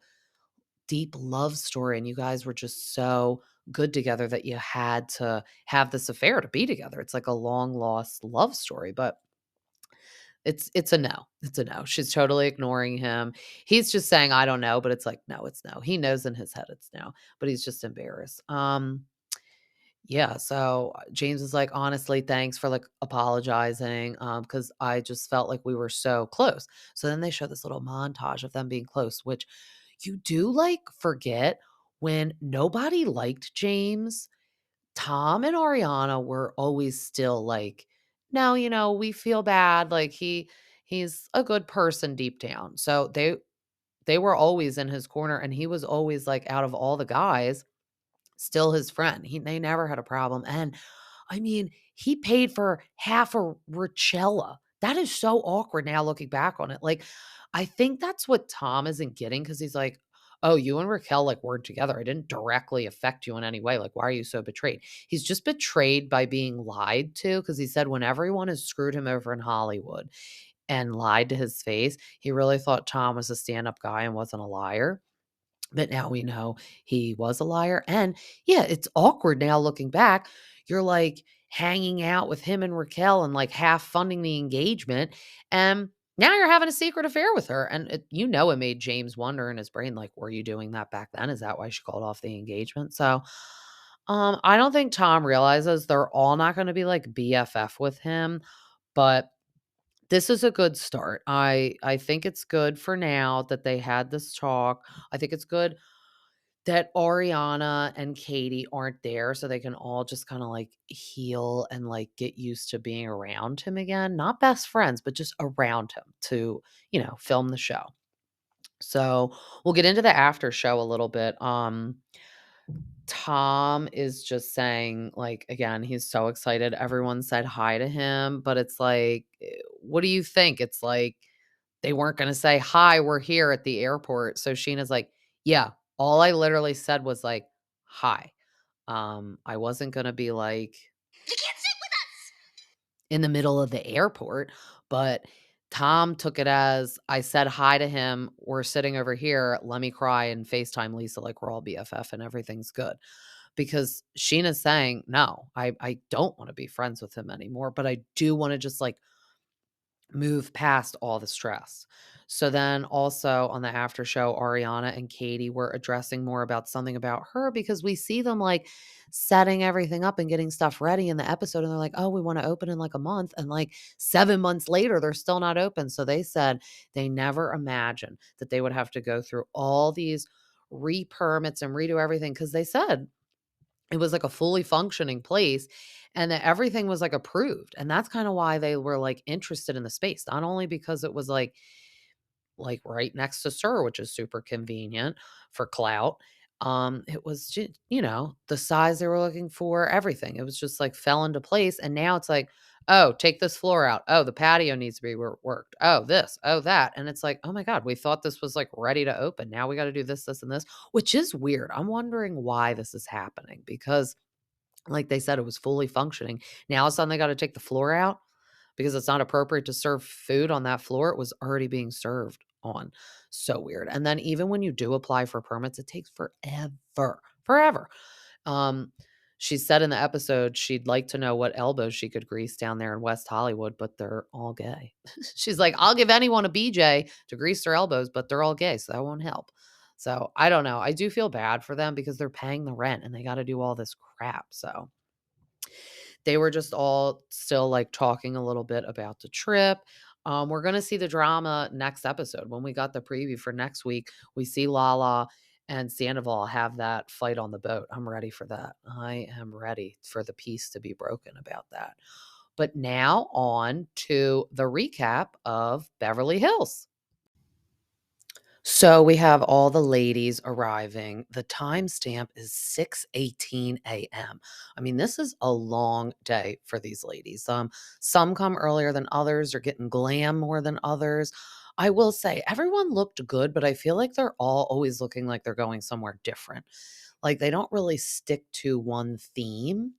deep love story, and you guys were just so good together that you had to have this affair to be together." It's like a long lost love story, but it's a no. It's a no. She's totally ignoring him. He's just saying, "I don't know," but it's like, no, it's no. He knows in his head it's no, but he's just embarrassed. Yeah, so, James is like, "Honestly, thanks for, like, apologizing, because I just felt like we were so close." So then they show this little montage of them being close, which you do, like, forget when nobody liked James, Tom and Ariana were always still like, "No, we feel bad, like, he's a good person deep down." So they were always in his corner, and he was always, like, out of all the guys, still his friend. They never had a problem. And I mean, he paid for half a Rochella. That is so awkward now looking back on it. Like, I think that's what Tom isn't getting because he's like, oh, you and Raquel like weren't together. I didn't directly affect you in any way. Like, why are you so betrayed? He's just betrayed by being lied to because he said when everyone has screwed him over in Hollywood and lied to his face, he really thought Tom was a stand-up guy and wasn't a liar. But now we know he was a liar. And yeah, it's awkward now looking back. You're like hanging out with him and Raquel and like half funding the engagement. And now you're having a secret affair with her. And it made James wonder in his brain, like, were you doing that back then? Is that why she called off the engagement? So I don't think Tom realizes they're all not going to be like BFF with him, but this is a good start. I think it's good for now that they had this talk. I think it's good that Ariana and Katie aren't there so they can all just kinda, like, heal and, like, get used to being around him again. Not best friends, but just around him to, film the show. So, we'll get into the after show a little bit. Tom is just saying, like, again, he's so excited. Everyone said hi to him, but it's like, what do you think? It's like they weren't gonna say, "Hi, we're here at the airport." So Sheena's like, "Yeah, all I literally said was like, 'Hi.' I wasn't gonna be like" You can't sit with us. in the middle of the airport, but Tom took it as, "I said hi to him. We're sitting over here. Let me cry and FaceTime Lisa like we're all BFF and everything's good." Because Sheena's saying, "No, I don't wanna be friends with him anymore, but I do wanna just, like, move past all the stress." So then also on the after show, Ariana and Katie were addressing more about something about her because we see them like setting everything up and getting stuff ready in the episode. And they're like, oh, we want to open in like a month. And like 7 months later, they're still not open. So they said they never imagined that they would have to go through all these re-permits and redo everything because they said it was like a fully functioning place and that everything was like approved. And that's kind of why they were like interested in the space, not only because it was like right next to SUR, which is super convenient for clout. It was just, the size they were looking for, everything. It was just like fell into place. And now it's like, oh, take this floor out. Oh, the patio needs to be worked. Oh, this, oh, that. And it's like, oh my God, we thought this was like ready to open. Now we got to do this, this, and this, which is weird. I'm wondering why this is happening because, like they said, it was fully functioning. Now all of a sudden they got to take the floor out because it's not appropriate to serve food on that floor. It was already being served on. So weird. And then even when you do apply for permits, it takes forever, forever. Um, she said in the episode she'd like to know what elbows she could grease down there in West Hollywood, but they're all gay. She's like, I'll give anyone a BJ to grease their elbows, but they're all gay, so that won't help. So I don't know. I do feel bad for them because they're paying the rent and they got to do all this crap. So they were just all still, like, talking a little bit about the trip. We're gonna see the drama next episode. When we got the preview for next week, we see Lala and Sandoval have that fight on the boat. I'm ready for that. I am ready for the peace to be broken about that. But now on to the recap of Beverly Hills. So we have all the ladies arriving. The timestamp is 6:18 a.m. I mean, this is a long day for these ladies. Some come earlier than others, are getting glam more than others. I will say everyone looked good, but I feel like they're all always looking like they're going somewhere different. Like they don't really stick to one theme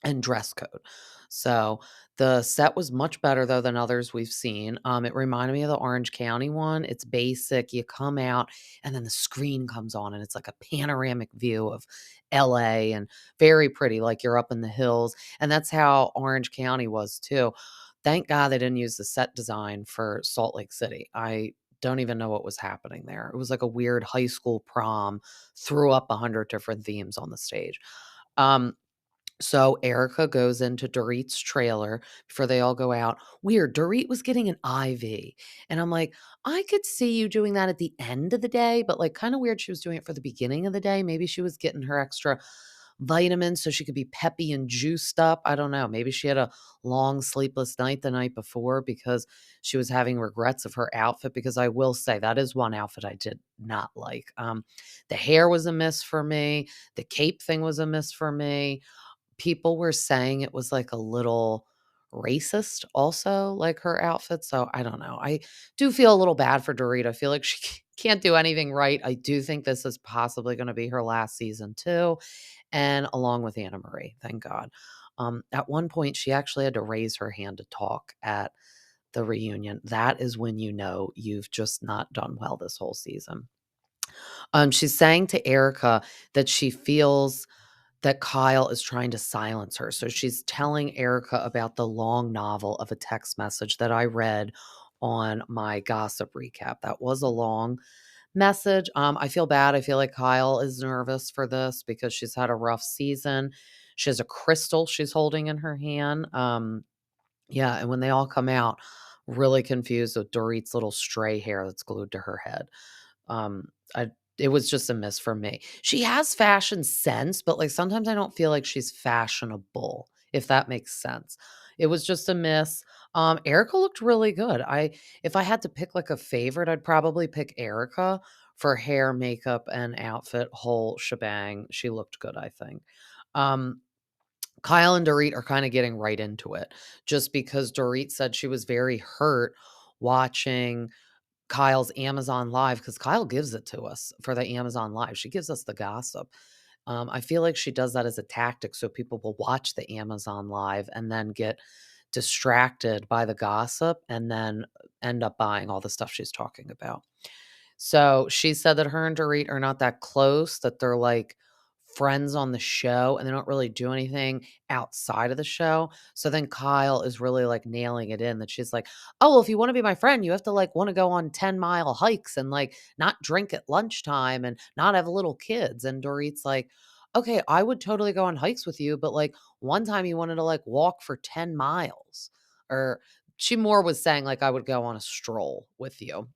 and dress code. So the set was much better though than others we've seen. It reminded me of the Orange County one. It's basic. You come out and then the screen comes on and it's like a panoramic view of LA and very pretty, like you're up in the hills. And that's how Orange County was too. Thank God they didn't use the set design for Salt Lake City. I don't even know what was happening there. It was like a weird high school prom, threw up 100 different themes on the stage. Um, so Erica goes into Dorit's trailer before they all go out. Weird. Dorit was getting an IV. And I'm like, I could see you doing that at the end of the day, but like kind of weird she was doing it for the beginning of the day. Maybe she was getting her extra vitamins so she could be peppy and juiced up. I don't know. Maybe she had a long sleepless night the night before because she was having regrets of her outfit. Because I will say that is one outfit I did not like. The hair was a miss for me. The cape thing was a miss for me. People were saying it was like a little racist also, like her outfit. So I don't know. I do feel a little bad for Dorit. I feel like she can't do anything right. I do think this is possibly going to be her last season too. And along with Annemarie, thank God. At one point, she actually had to raise her hand to talk at the reunion. That is when you know you've just not done well this whole season. She's saying to Erica that she feels that Kyle is trying to silence her. So she's telling Erica about the long novel of a text message that I read on my gossip recap. That was a long message. I feel bad. I feel like Kyle is nervous for this because she's had a rough season. She has a crystal she's holding in her hand. Yeah, and when they all come out, really confused with Dorit's little stray hair that's glued to her head. I It was just a miss for me. She has fashion sense, but, like, sometimes I don't feel like she's fashionable, if that makes sense. It was just a miss. Erica looked really good. If I had to pick, like, a favorite, I'd probably pick Erica for hair, makeup, and outfit, whole shebang. She looked good, I think. Um, Kyle and Dorit are kinda getting right into it just because Dorit said she was very hurt watching Kyle's Amazon Live, because Kyle gives it to us for the Amazon Live. She gives us the gossip. I feel like she does that as a tactic so people will watch the Amazon Live and then get distracted by the gossip and then end up buying all the stuff she's talking about. So she said that her and Dorit are not that close, that they're like friends on the show and they don't really do anything outside of the show. So then Kyle is really like nailing it in that she's like, oh, well, if you want to be my friend, you have to like want to go on 10-mile hikes and like not drink at lunchtime and not have little kids. And Dorit's like, okay, I would totally go on hikes with you, but like one time you wanted to like walk for 10 miles. Or she more was saying like I would go on a stroll with you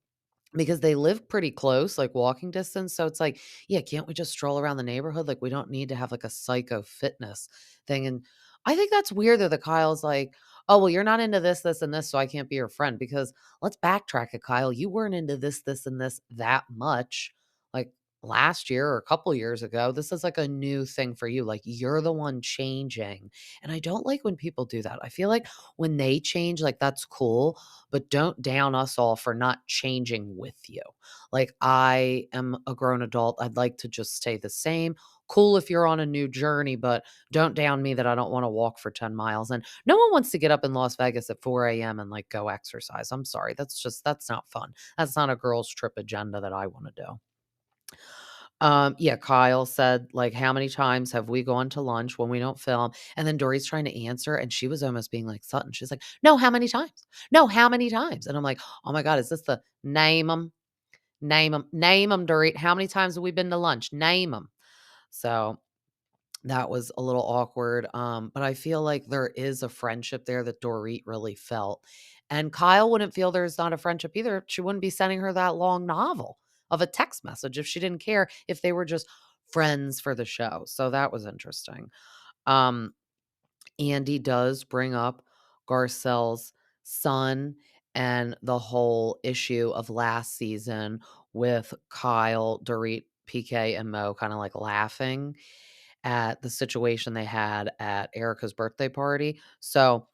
because they live pretty close, like walking distance. So it's like, yeah, can't we just stroll around the neighborhood? Like we don't need to have like a psycho fitness thing. And I think that's weird though that Kyle's like, oh, well, you're not into this, this, and this, so I can't be your friend. Because let's backtrack it, Kyle. You weren't into this, and this that much. Like last year or a couple years ago. This is like a new thing for you. Like you're the one changing. And I don't like when people do that. I feel like when they change, like that's cool, but don't down us all for not changing with you. Like, I am a grown adult. I'd like to just stay the same. Cool if you're on a new journey, but don't down me that I don't want to walk for 10 miles. And no one wants to get up in Las Vegas at 4 a.m. and like go exercise. I'm sorry. That's not fun. That's not a girl's trip agenda that I want to do. Yeah, Kyle said, like, how many times have we gone to lunch when we don't film? And then Dory's trying to answer, and she was almost being like Sutton. She's like, no, how many times? No, how many times? And I'm like, oh my God, is this the name them, name them, Dory? How many times have we been to lunch? Name them. So that was a little awkward, but I feel like there is a friendship there that Dorit really felt, and Kyle wouldn't feel there's not a friendship either. She wouldn't be sending her that long novel of a text message if she didn't care, if they were just friends for the show, so that was interesting. Um, Andy does bring up Garcelle's son and the whole issue of last season with Kyle, Dorit, PK, and Mo kinda, like, laughing at the situation they had at Erica's birthday party. So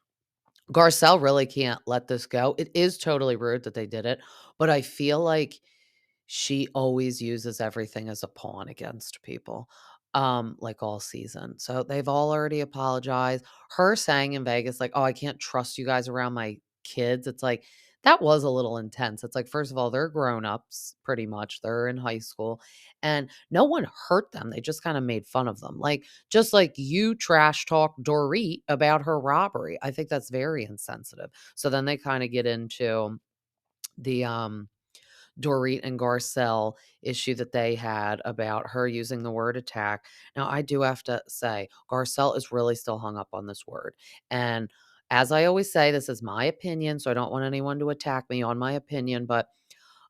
Garcelle really can't let this go. It is totally rude that they did it, but I feel like she always uses everything as a pawn against people, like all season. So they've all already apologized. Her saying in Vegas, like, "Oh, I can't trust you guys around my kids." It's like that was a little intense. It's like, first of all, they're grown-ups pretty much. They're in high school and no one hurt them. They just kind of made fun of them. Like just like you trash talk Dorit about her robbery. I think that's very insensitive. So then they kind of get into the Dorit and Garcelle issue that they had about her using the word attack. Now, I do have to say, Garcelle is really still hung up on this word. And as I always say, this is my opinion, so I don't want anyone to attack me on my opinion, but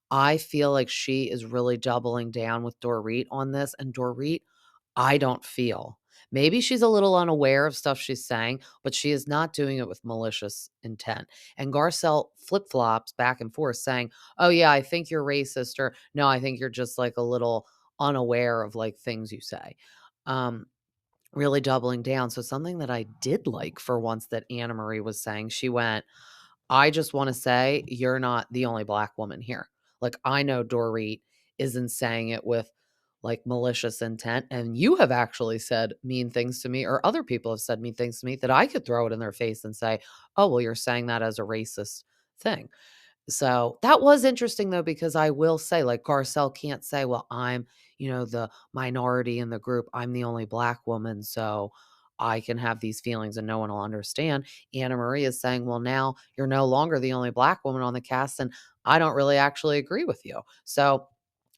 I feel like she is really doubling down with Dorit on this. And Dorit, I don't feel. Maybe she's a little unaware of stuff she's saying, but she is not doing it with malicious intent. And Garcelle flip flops back and forth saying, "Oh, yeah, I think you're racist," or "No, I think you're just like a little unaware of like things you say." Um, really doubling down. So, something that I did like for once that Annemarie was saying, she went, I just want to say you're not the only black woman here. Like, I know Dorit isn't saying it with like malicious intent. And you have actually said mean things to me, or other people have said mean things to me that I could throw it in their face and say, oh, well, you're saying that as a racist thing. So that was interesting though, because I will say, like, Garcelle can't say, well, I'm, the minority in the group. I'm the only black woman. So I can have these feelings and no one will understand. Anna Marie is saying, well, now you're no longer the only black woman on the cast. And I don't really actually agree with you. So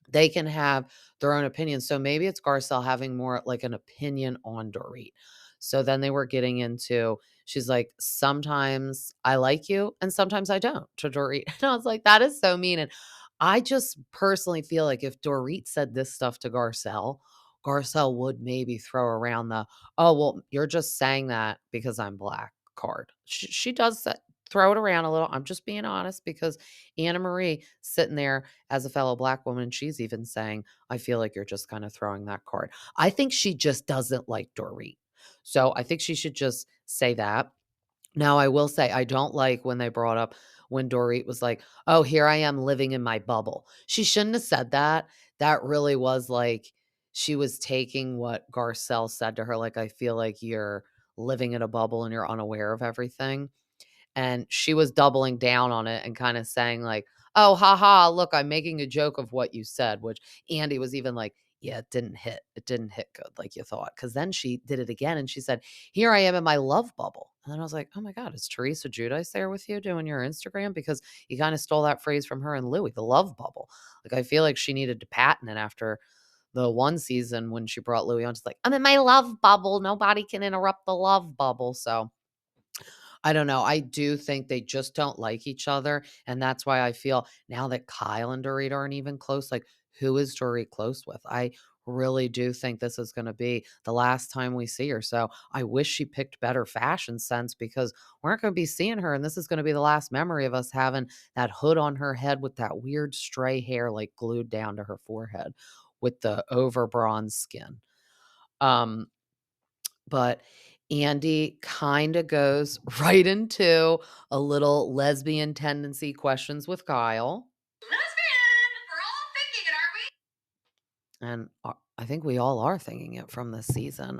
they can have their own opinions. So maybe it's Garcelle having more like an opinion on Dorit. So then they were getting into, she's like, sometimes I like you and sometimes I don't, to Dorit. And I was like, that is so mean. And I just personally feel like if Dorit said this stuff to Garcelle, Garcelle would maybe throw around the, oh, well, you're just saying that because I'm black card. She does throw it around a little. I'm just being honest, because Anna Marie sitting there as a fellow black woman, she's even saying, I feel like you're just kind of throwing that card. I think she just doesn't like Dorit. So I think she should just say that. Now, I will say, I don't like when they brought up when Dorit was like, oh, here I am living in my bubble. She shouldn't have said that. That really was like, she was taking what Garcelle said to her. Like, I feel like you're living in a bubble and you're unaware of everything. And she was doubling down on it and kind of saying like, "Oh, haha, look, I'm making a joke of what you said," which Andy was even like, "Yeah, it didn't hit. It didn't hit good like you thought." Because then she did it again and she said, "Here I am in my love bubble." And then I was like, "Oh my God, is Teresa Giudice there with you doing your Instagram?" Because you kind of stole that phrase from her and Louis, the love bubble. Like, I feel like she needed to patent it after the one season when she brought Louis on. She's like, "I'm in my love bubble. Nobody can interrupt the love bubble." So I don't know. I do think they just don't like each other. And that's why I feel now that Kyle and Dorit aren't even close, like, who is Dorit close with? I really do think this is going to be the last time we see her. So I wish she picked better fashion sense, because we're not going to be seeing her. And this is going to be the last memory of us having that hood on her head with that weird stray hair like glued down to her forehead with the over bronze skin. Um, but Andy kinda goes right into a little lesbian tendency questions with Kyle, Lesbian! We're all thinking it, aren't we? and, I think we all are thinking it from this season.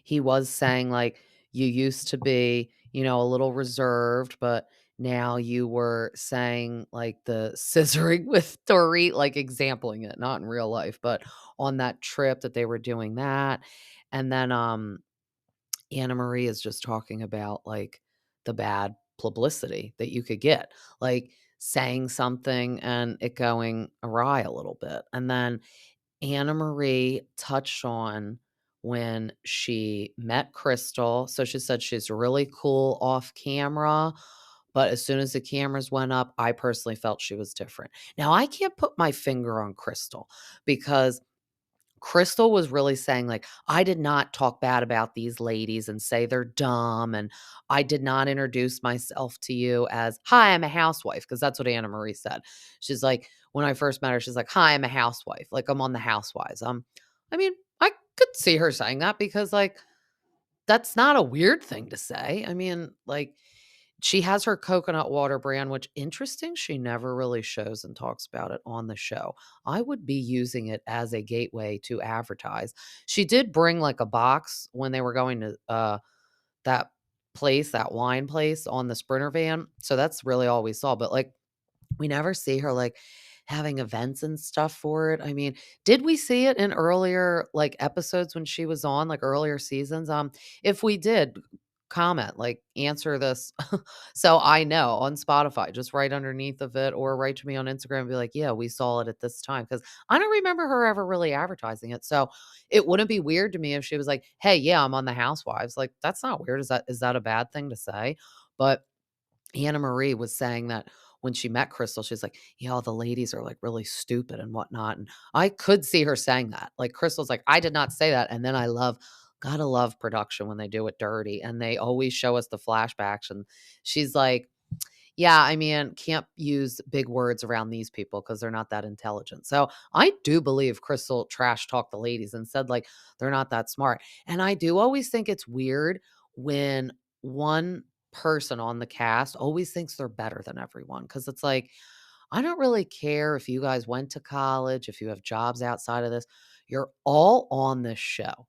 He was saying, like, "You used to be, a little reserved, but now you were saying, like, the scissoring with Dorit," like, exampling it, not in real life, but on that trip that they were doing that, and then, Anna Marie is just talking about, like, the bad publicity that you could get, like, saying something and it going awry a little bit, and then Anna Marie touched on when she met Crystal. So she said she's really cool off camera, but as soon as the cameras went up, I personally felt she was different. Now, I can't put my finger on Crystal, because Crystal was really saying, like, I did not talk bad about these ladies and say they're dumb. And I did not introduce myself to you as, hi, I'm a housewife. Cause that's what Anna Marie said. She's like, when I first met her, she's like, hi, I'm a housewife. Like, I'm on the housewives. I mean, I could see her saying that, because like, that's not a weird thing to say. I mean, like, she has her coconut water brand, which, interesting, she never really shows and talks about it on the show. I would be using it as a gateway to advertise. She did bring like a box when they were going to that place, that wine place on the Sprinter van. So that's really all we saw. But like, we never see her like having events and stuff for it. I mean, did we see it in earlier like episodes when she was on, like earlier seasons? If we did, comment, like, answer this so I know on Spotify, just right underneath of it, or write to me on Instagram and be like, yeah, we saw it at this time. Cause I don't remember her ever really advertising it. So it wouldn't be weird to me if she was like, hey, yeah, I'm on the Housewives. Like, that's not weird. Is that a bad thing to say? But Anna Marie was saying that when she met Crystal, she's like, yeah, all the ladies are like really stupid and whatnot. And I could see her saying that. Like Crystal's like, I did not say that. And then gotta love production when they do it dirty. And they always show us the flashbacks. And she's like, yeah, I mean, can't use big words around these people because they're not that intelligent. So I do believe Crystal trash talked the ladies and said, like, they're not that smart. And I do always think it's weird when one person on the cast always thinks they're better than everyone. Cause it's like, I don't really care if you guys went to college, if you have jobs outside of this, you're all on this show.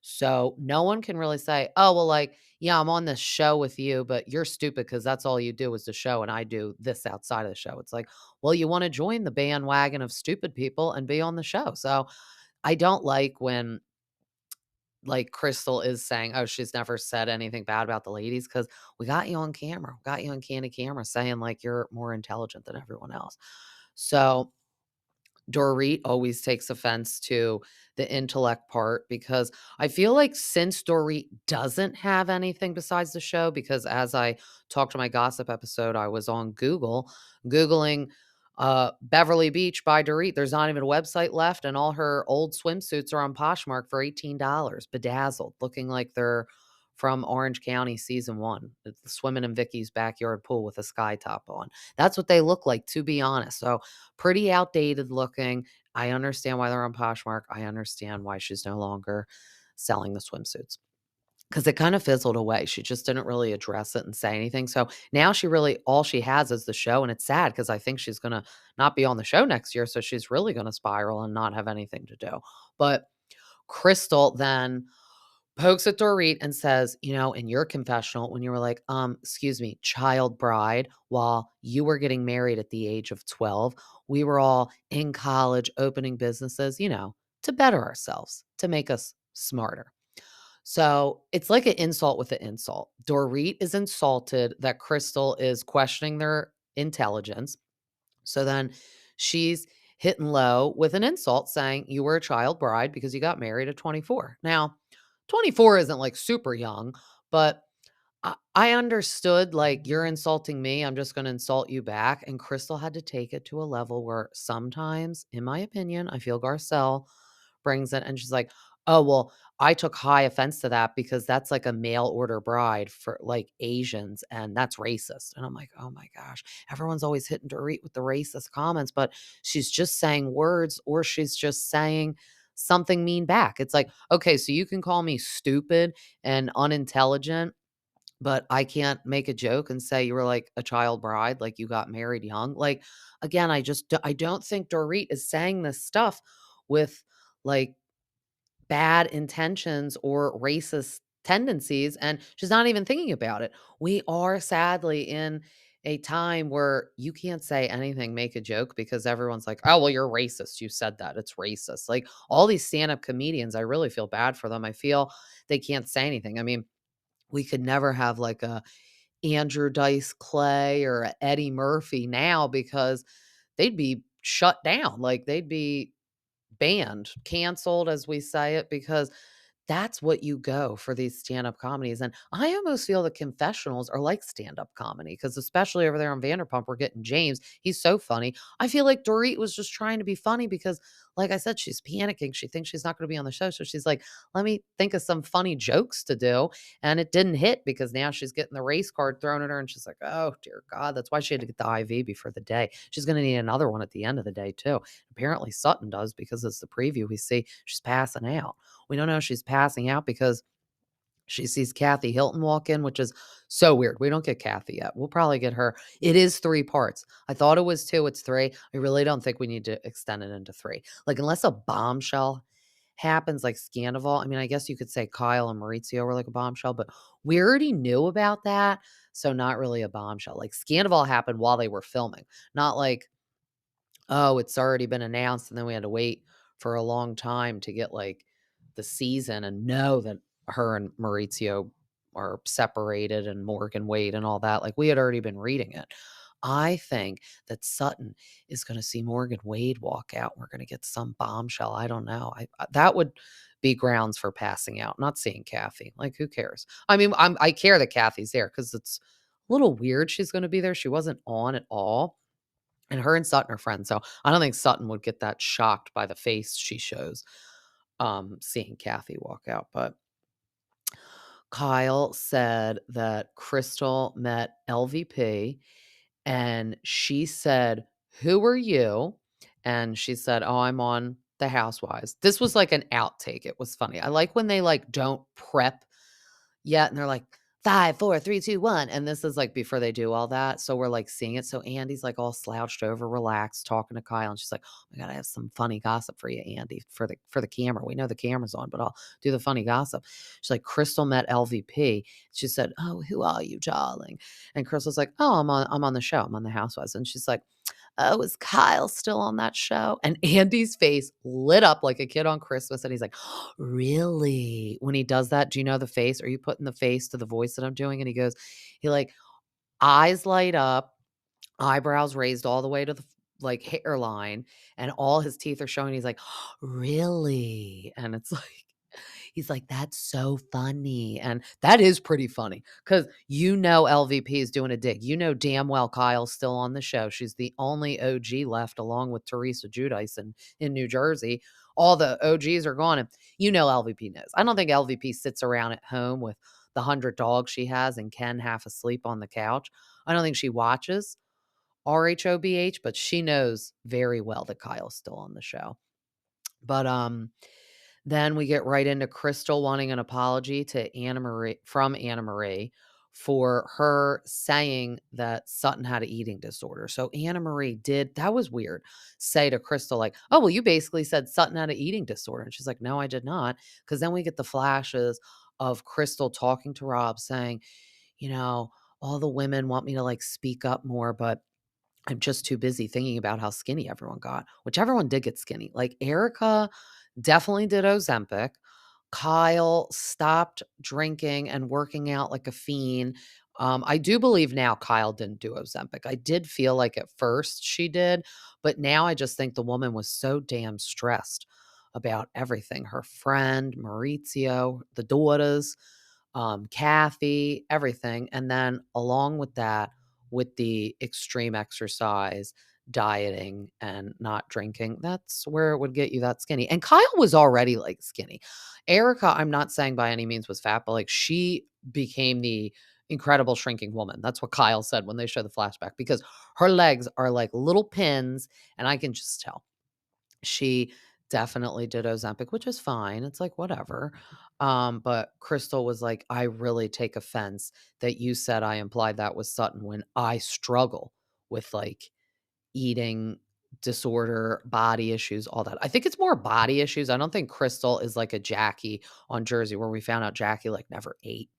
So no one can really say, oh, well, like, yeah, I'm on this show with you, but you're stupid because that's all you do is the show and I do this outside of the show. It's like, well, you want to join the bandwagon of stupid people and be on the show. So I don't like when like Crystal is saying, oh, she's never said anything bad about the ladies because we got you on camera, we got you on candid camera saying like you're more intelligent than everyone else. So Dorit always takes offense to the intellect part because I feel like since Dorit doesn't have anything besides the show, because as I talked to my gossip episode, I was on Googling Beverly Beach by Dorit. There's not even a website left, and all her old swimsuits are on Poshmark for $18, bedazzled, looking like they're from Orange County season one, swimming in Vicky's backyard pool with a sky top on. That's what they look like, to be honest. So pretty outdated looking. I understand why they're on Poshmark. I understand why she's no longer selling the swimsuits because it kind of fizzled away. She just didn't really address it and say anything. So now all she has is the show. And it's sad because I think she's going to not be on the show next year. So she's really going to spiral and not have anything to do. But Crystal then pokes at Dorit and says, in your confessional, when you were like, excuse me, child bride, while you were getting married at the age of 12, we were all in college opening businesses, to better ourselves, to make us smarter. So it's like an insult with an insult. Dorit is insulted that Crystal is questioning their intelligence. So then she's hitting low with an insult saying you were a child bride because you got married at 24. Now, 24 isn't like super young, but I understood like you're insulting me. I'm just going to insult you back. And Crystal had to take it to a level where sometimes, in my opinion, I feel Garcelle brings it and she's like, oh, well, I took high offense to that because that's like a mail order bride for like Asians and that's racist. And I'm like, oh my gosh, everyone's always hitting Dorit with the racist comments, but she's just saying words or she's just saying something mean back. It's like, okay, so you can call me stupid and unintelligent, but I can't make a joke and say you were like a child bride, like you got married young. Like, again, I don't think Dorit is saying this stuff with like bad intentions or racist tendencies, and she's not even thinking about it. We are sadly in a time where you can't say anything, make a joke because everyone's like, oh, well, you're racist. You said that. It's racist. Like all these stand up comedians, I really feel bad for them. I feel they can't say anything. I mean, we could never have like a Andrew Dice Clay or a Eddie Murphy now because they'd be shut down. Like they'd be banned, canceled, as we say it, because that's what you go for these stand-up comedies, and I almost feel the confessionals are like stand-up comedy because especially over there on Vanderpump, we're getting James. He's so funny. I feel like Dorit was just trying to be funny because, like I said, she's panicking. She thinks she's not gonna be on the show, so she's like, "Let me think of some funny jokes to do," and it didn't hit because now she's getting the race card thrown at her, and she's like, "Oh, dear God." That's why she had to get the IV before the day. She's gonna need another one at the end of the day too. Apparently Sutton does because it's the preview we see she's passing out. We don't know if she's passing out because she sees Kathy Hilton walk in, which is so weird. We don't get Kathy yet. We'll probably get her. It is 3 parts. I thought it was 2, it's 3. I really don't think we need to extend it into 3. Like, unless a bombshell happens like Sandoval. I mean, I guess you could say Kyle and Maurizio were like a bombshell, but we already knew about that, so not really a bombshell. Like, Sandoval happened while they were filming, not like, oh, it's already been announced, and then we had to wait for a long time to get, like, the season and know that her and Maurizio are separated and Morgan Wade and all that, like, we had already been reading it. I think that Sutton is gonna see Morgan Wade walk out, we're gonna get some bombshell, I don't know, that would be grounds for passing out, not seeing Kathy, like, who cares? I mean, I care that Kathy's there because it's little weird she's gonna be there. She wasn't on at all. And her and Sutton are friends, so I don't think Sutton would get that shocked by the face she shows, seeing Kathy walk out. But Kyle said that Crystal met LVP and she said, "Who are you?" And she said, "Oh, I'm on The Housewives." This was like an outtake. It was funny. I like when they like don't prep yet and they're like, 5, 4, 3, 2, 1. And this is like before they do all that. So we're like seeing it. So Andy's like all slouched over, relaxed, talking to Kyle. And she's like, "Oh my God, I have some funny gossip for you, Andy, for the camera. We know the camera's on, but I'll do the funny gossip." She's like, "Crystal met LVP." She said, "Oh, who are you, darling?" And Crystal's like, "Oh, I'm on the show. I'm on The Housewives." And she's like, "Oh, is Kyle still on that show?" And Andy's face lit up like a kid on Christmas, and he's like, "Really?" When he does that, do you know the face? Are you putting the face to the voice that I'm doing? And he like, eyes light up, eyebrows raised all the way to the like hairline, and all his teeth are showing. He's like, "Really?" And it's like, he's like, "That's so funny." And that is pretty funny because LVP is doing a dig. You know damn well Kyle's still on the show. She's the only OG left along with Teresa Giudice in New Jersey. All the OGs are gone. And LVP knows. I don't think LVP sits around at home with the 100 dogs she has and Ken half asleep on the couch. I don't think she watches RHOBH, but she knows very well that Kyle's still on the show. But then we get right into Crystal wanting an apology to Annemarie for her saying that Sutton had an eating disorder. So Annemarie did, that was weird, say to Crystal, like, "Oh, well, you basically said Sutton had an eating disorder." And she's like, "No, I did not." Because then we get the flashes of Crystal talking to Rob saying, you know, "All the women want me to like speak up more, but I'm just too busy thinking about how skinny everyone got," which everyone did get skinny. Like Erica definitely did Ozempic. Kyle stopped drinking and working out like a fiend. I do believe now Kyle didn't do Ozempic. I did feel like at first she did, but now I just think the woman was so damn stressed about everything. Her friend, Maurizio, the daughters, Kathy, everything. And then along with that, with the extreme exercise, dieting, and not drinking, that's where it would get you that skinny. And Kyle was already like skinny. Erica, I'm not saying by any means was fat, but like she became the incredible shrinking woman. That's what Kyle said when they show the flashback because her legs are like little pins, and I can just tell. She definitely did Ozempic, which is fine. It's like, whatever. But Crystal was like, "I really take offense that you said I implied that was Sutton when I struggle with like eating disorder, body issues, all that." I think it's more body issues. I don't think Crystal is like a Jackie on Jersey where we found out Jackie like never ate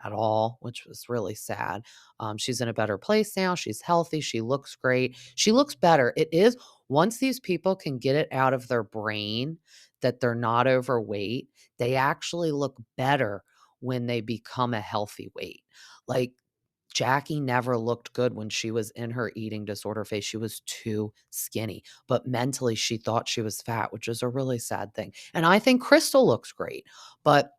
at all, which was really sad. She's in a better place now. She's healthy. She looks great. She looks better. It is once these people can get it out of their brain that they're not overweight, they actually look better when they become a healthy weight. Like Jackie never looked good when she was in her eating disorder phase. She was too skinny, but mentally she thought she was fat, which is a really sad thing. And I think Crystal looks great, but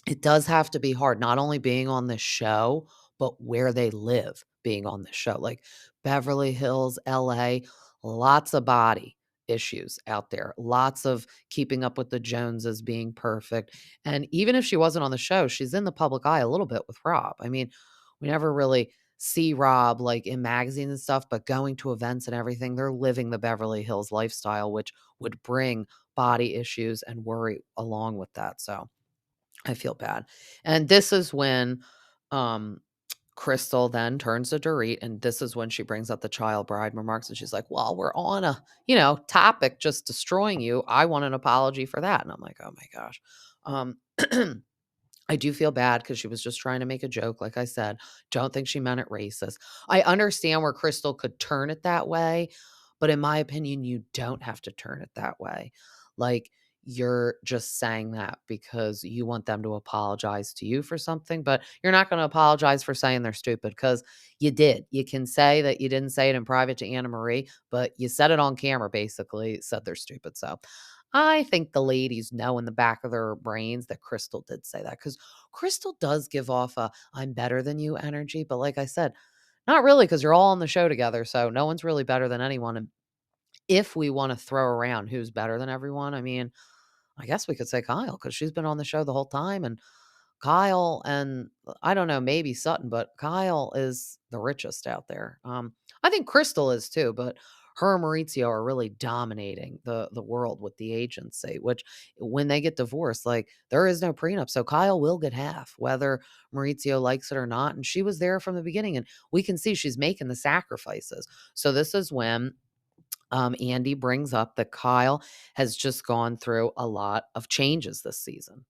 it does have to be hard, not only being on the show, but where they live being on the show. Like Beverly Hills, LA, lots of body issues out there, lots of keeping up with the Joneses, being perfect. And even if she wasn't on the show, she's in the public eye a little bit with Rob. I mean, we never really see Rob like in magazines and stuff, but going to events and everything, they're living the Beverly Hills lifestyle, which would bring body issues and worry along with that. So I feel bad. And this is when um Crystal then turns to Dorit, and this is when she brings up the child bride remarks, and she's like, "Well, we're on a, topic just destroying you. I want an apology for that." And I'm like, "Oh my gosh." Um I do feel bad because she was just trying to make a joke, like I said. Don't think she meant it racist. I understand where Crystal could turn it that way, but in my opinion, you don't have to turn it that way. Like, you're just saying that because you want them to apologize to you for something, but you're not going to apologize for saying they're stupid because you did. You can say that you didn't say it in private to Annemarie, but you said it on camera, basically, said they're stupid. So I think the ladies know in the back of their brains that Crystal did say that because Crystal does give off a "I'm better than you" energy. But like I said, Not really, because you're all on the show together, so no one's really better than anyone. And if we want to throw around who's better than everyone, I mean, I guess we could say Kyle because she's been on the show the whole time. And Kyle and I don't know, maybe Sutton, but Kyle is the richest out there. I think Crystal is too, but her and Maurizio are really dominating the world with the agency, which when they get divorced, like there is no prenup. So Kyle will get half, whether Maurizio likes it or not. And she was there from the beginning, and we can see she's making the sacrifices. So this is when Andy brings up that Kyle has just gone through a lot of changes this season.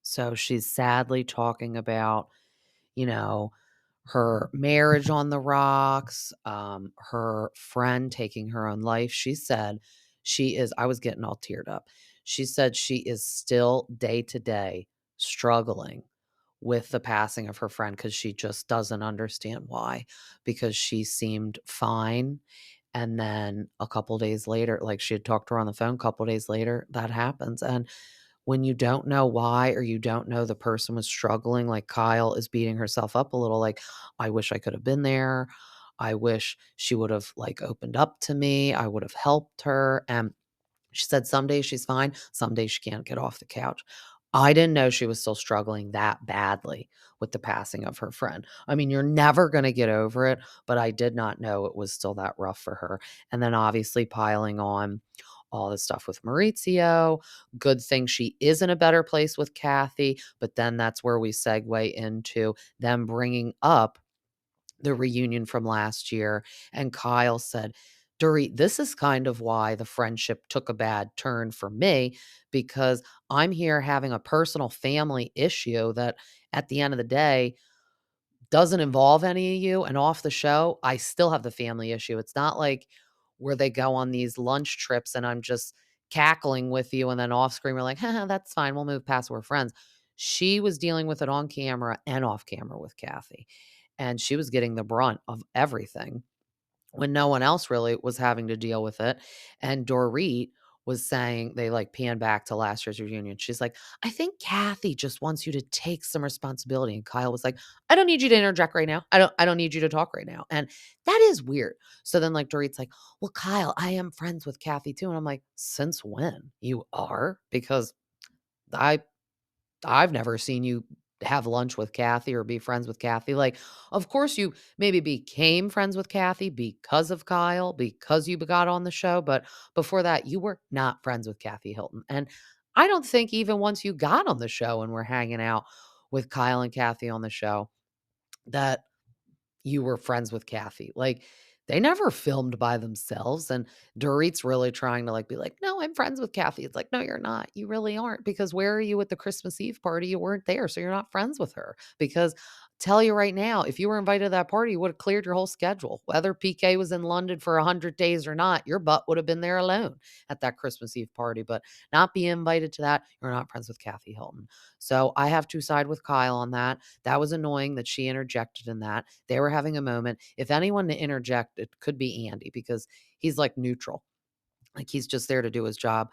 So she's sadly talking about, you know, her marriage on the rocks, her friend taking her own life. She said I was getting all teared up. She said she is still day to day struggling with the passing of her friend because she just doesn't understand why, because she seemed fine. And then a couple days later, like she had talked to her on the phone, a couple days later, that happens. And when you don't know why or you don't know the person was struggling, like Kyle is beating herself up a little, like, I wish I could have been there. I wish she would have like opened up to me. I would have helped her. And she said some days she's fine, some days she can't get off the couch. I didn't know she was still struggling that badly with the passing of her friend. I mean, you're never going to get over it, but I did not know it was still that rough for her. And then obviously piling on all the stuff with Maurizio. Good thing she is in a better place with Kathy, but then that's where we segue into them bringing up the reunion from last year. And Kyle said, Dorit, this is kind of why the friendship took a bad turn for me, because I'm here having a personal family issue that at the end of the day doesn't involve any of you. And off the show, I still have the family issue. It's not like where they go on these lunch trips and I'm just cackling with you. And then off screen, we're like, haha, that's fine. We'll move past. We're friends. She was dealing with it on camera and off camera with Kathy, and she was getting the brunt of everything when no one else really was having to deal with it. And Dorit was saying, they like pan back to last year's reunion. She's like, I think Kathy just wants you to take some responsibility. And Kyle was like, I don't need you to interject right now. I don't need you to talk right now. And that is weird. So then like Dorit's like, well, Kyle, I am friends with Kathy too. And I'm like, since when? You are? Because I I've never seen you have lunch with Kathy or be friends with Kathy. Like, of course, you maybe became friends with Kathy because of Kyle, because you got on the show. But before that, you were not friends with Kathy Hilton. And I don't think even once you got on the show and were hanging out with Kyle and Kathy on the show, that you were friends with Kathy. Like, they never filmed by themselves. And Dorit's really trying to like be like, no, I'm friends with Kathy. It's like, no, you're not. You really aren't. Because where are you at the Christmas Eve party? You weren't there. So you're not friends with her. Because tell you right now, if you were invited to that party, you would have cleared your whole schedule. Whether PK was in London for 100 days or not, your butt would have been there alone at that Christmas Eve party. But not being invited to that, you're not friends with Kathy Hilton. So I have to side with Kyle on that. That was annoying that she interjected in that. They were having a moment. If anyone to interject, it could be Andy because he's like neutral. Like he's just there to do his job.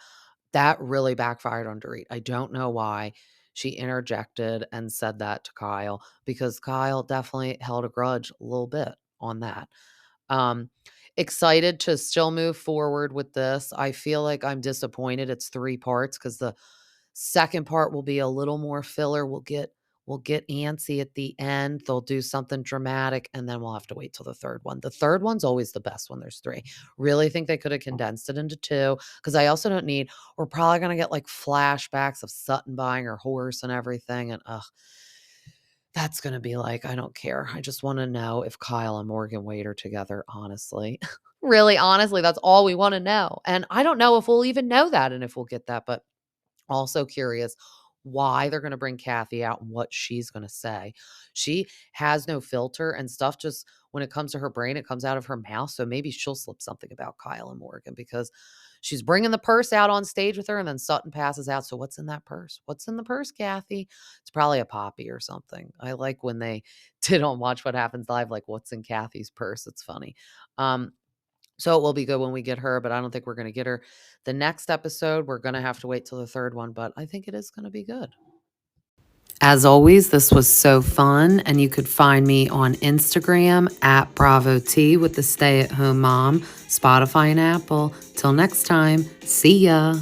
That really backfired on Dorit. I don't know why she interjected and said that to Kyle, because Kyle definitely held a grudge a little bit on that. Um, Excited to still move forward with this. I feel like I'm disappointed it's 3 parts because the second part will be a little more filler. We'll get antsy at the end. They'll do something dramatic, and then we'll have to wait till the third one. The third one's always the best when there's 3. Really think they could have condensed it into 2, because I also don't need we're probably gonna get, like, flashbacks of Sutton buying her horse and everything, and, ugh, that's gonna be like, I don't care. I just wanna know if Kyle and Morgan Wade are together, honestly. Really, honestly, that's all we wanna know, and I don't know if we'll even know that and if we'll get that, but also curious why they're gonna bring Kathy out and what she's gonna say. She has no filter and stuff, just when it comes to her brain, it comes out of her mouth, so maybe she'll slip something about Kyle and Morgan because she's bringing the purse out on stage with her, and then Sutton passes out, so what's in that purse? What's in the purse, Kathy? It's probably a poppy or something. I like when they did on Watch What Happens Live, like, what's in Kathy's purse? It's funny. Um, So it will be good when we get her, but I don't think we're going to get her the next episode. We're going to have to wait till the third one, but I think it is going to be good. As always, this was so fun, and you could find me on Instagram at BravoT with the Stay at Home Mom, Spotify, and Apple. Till next time, see ya.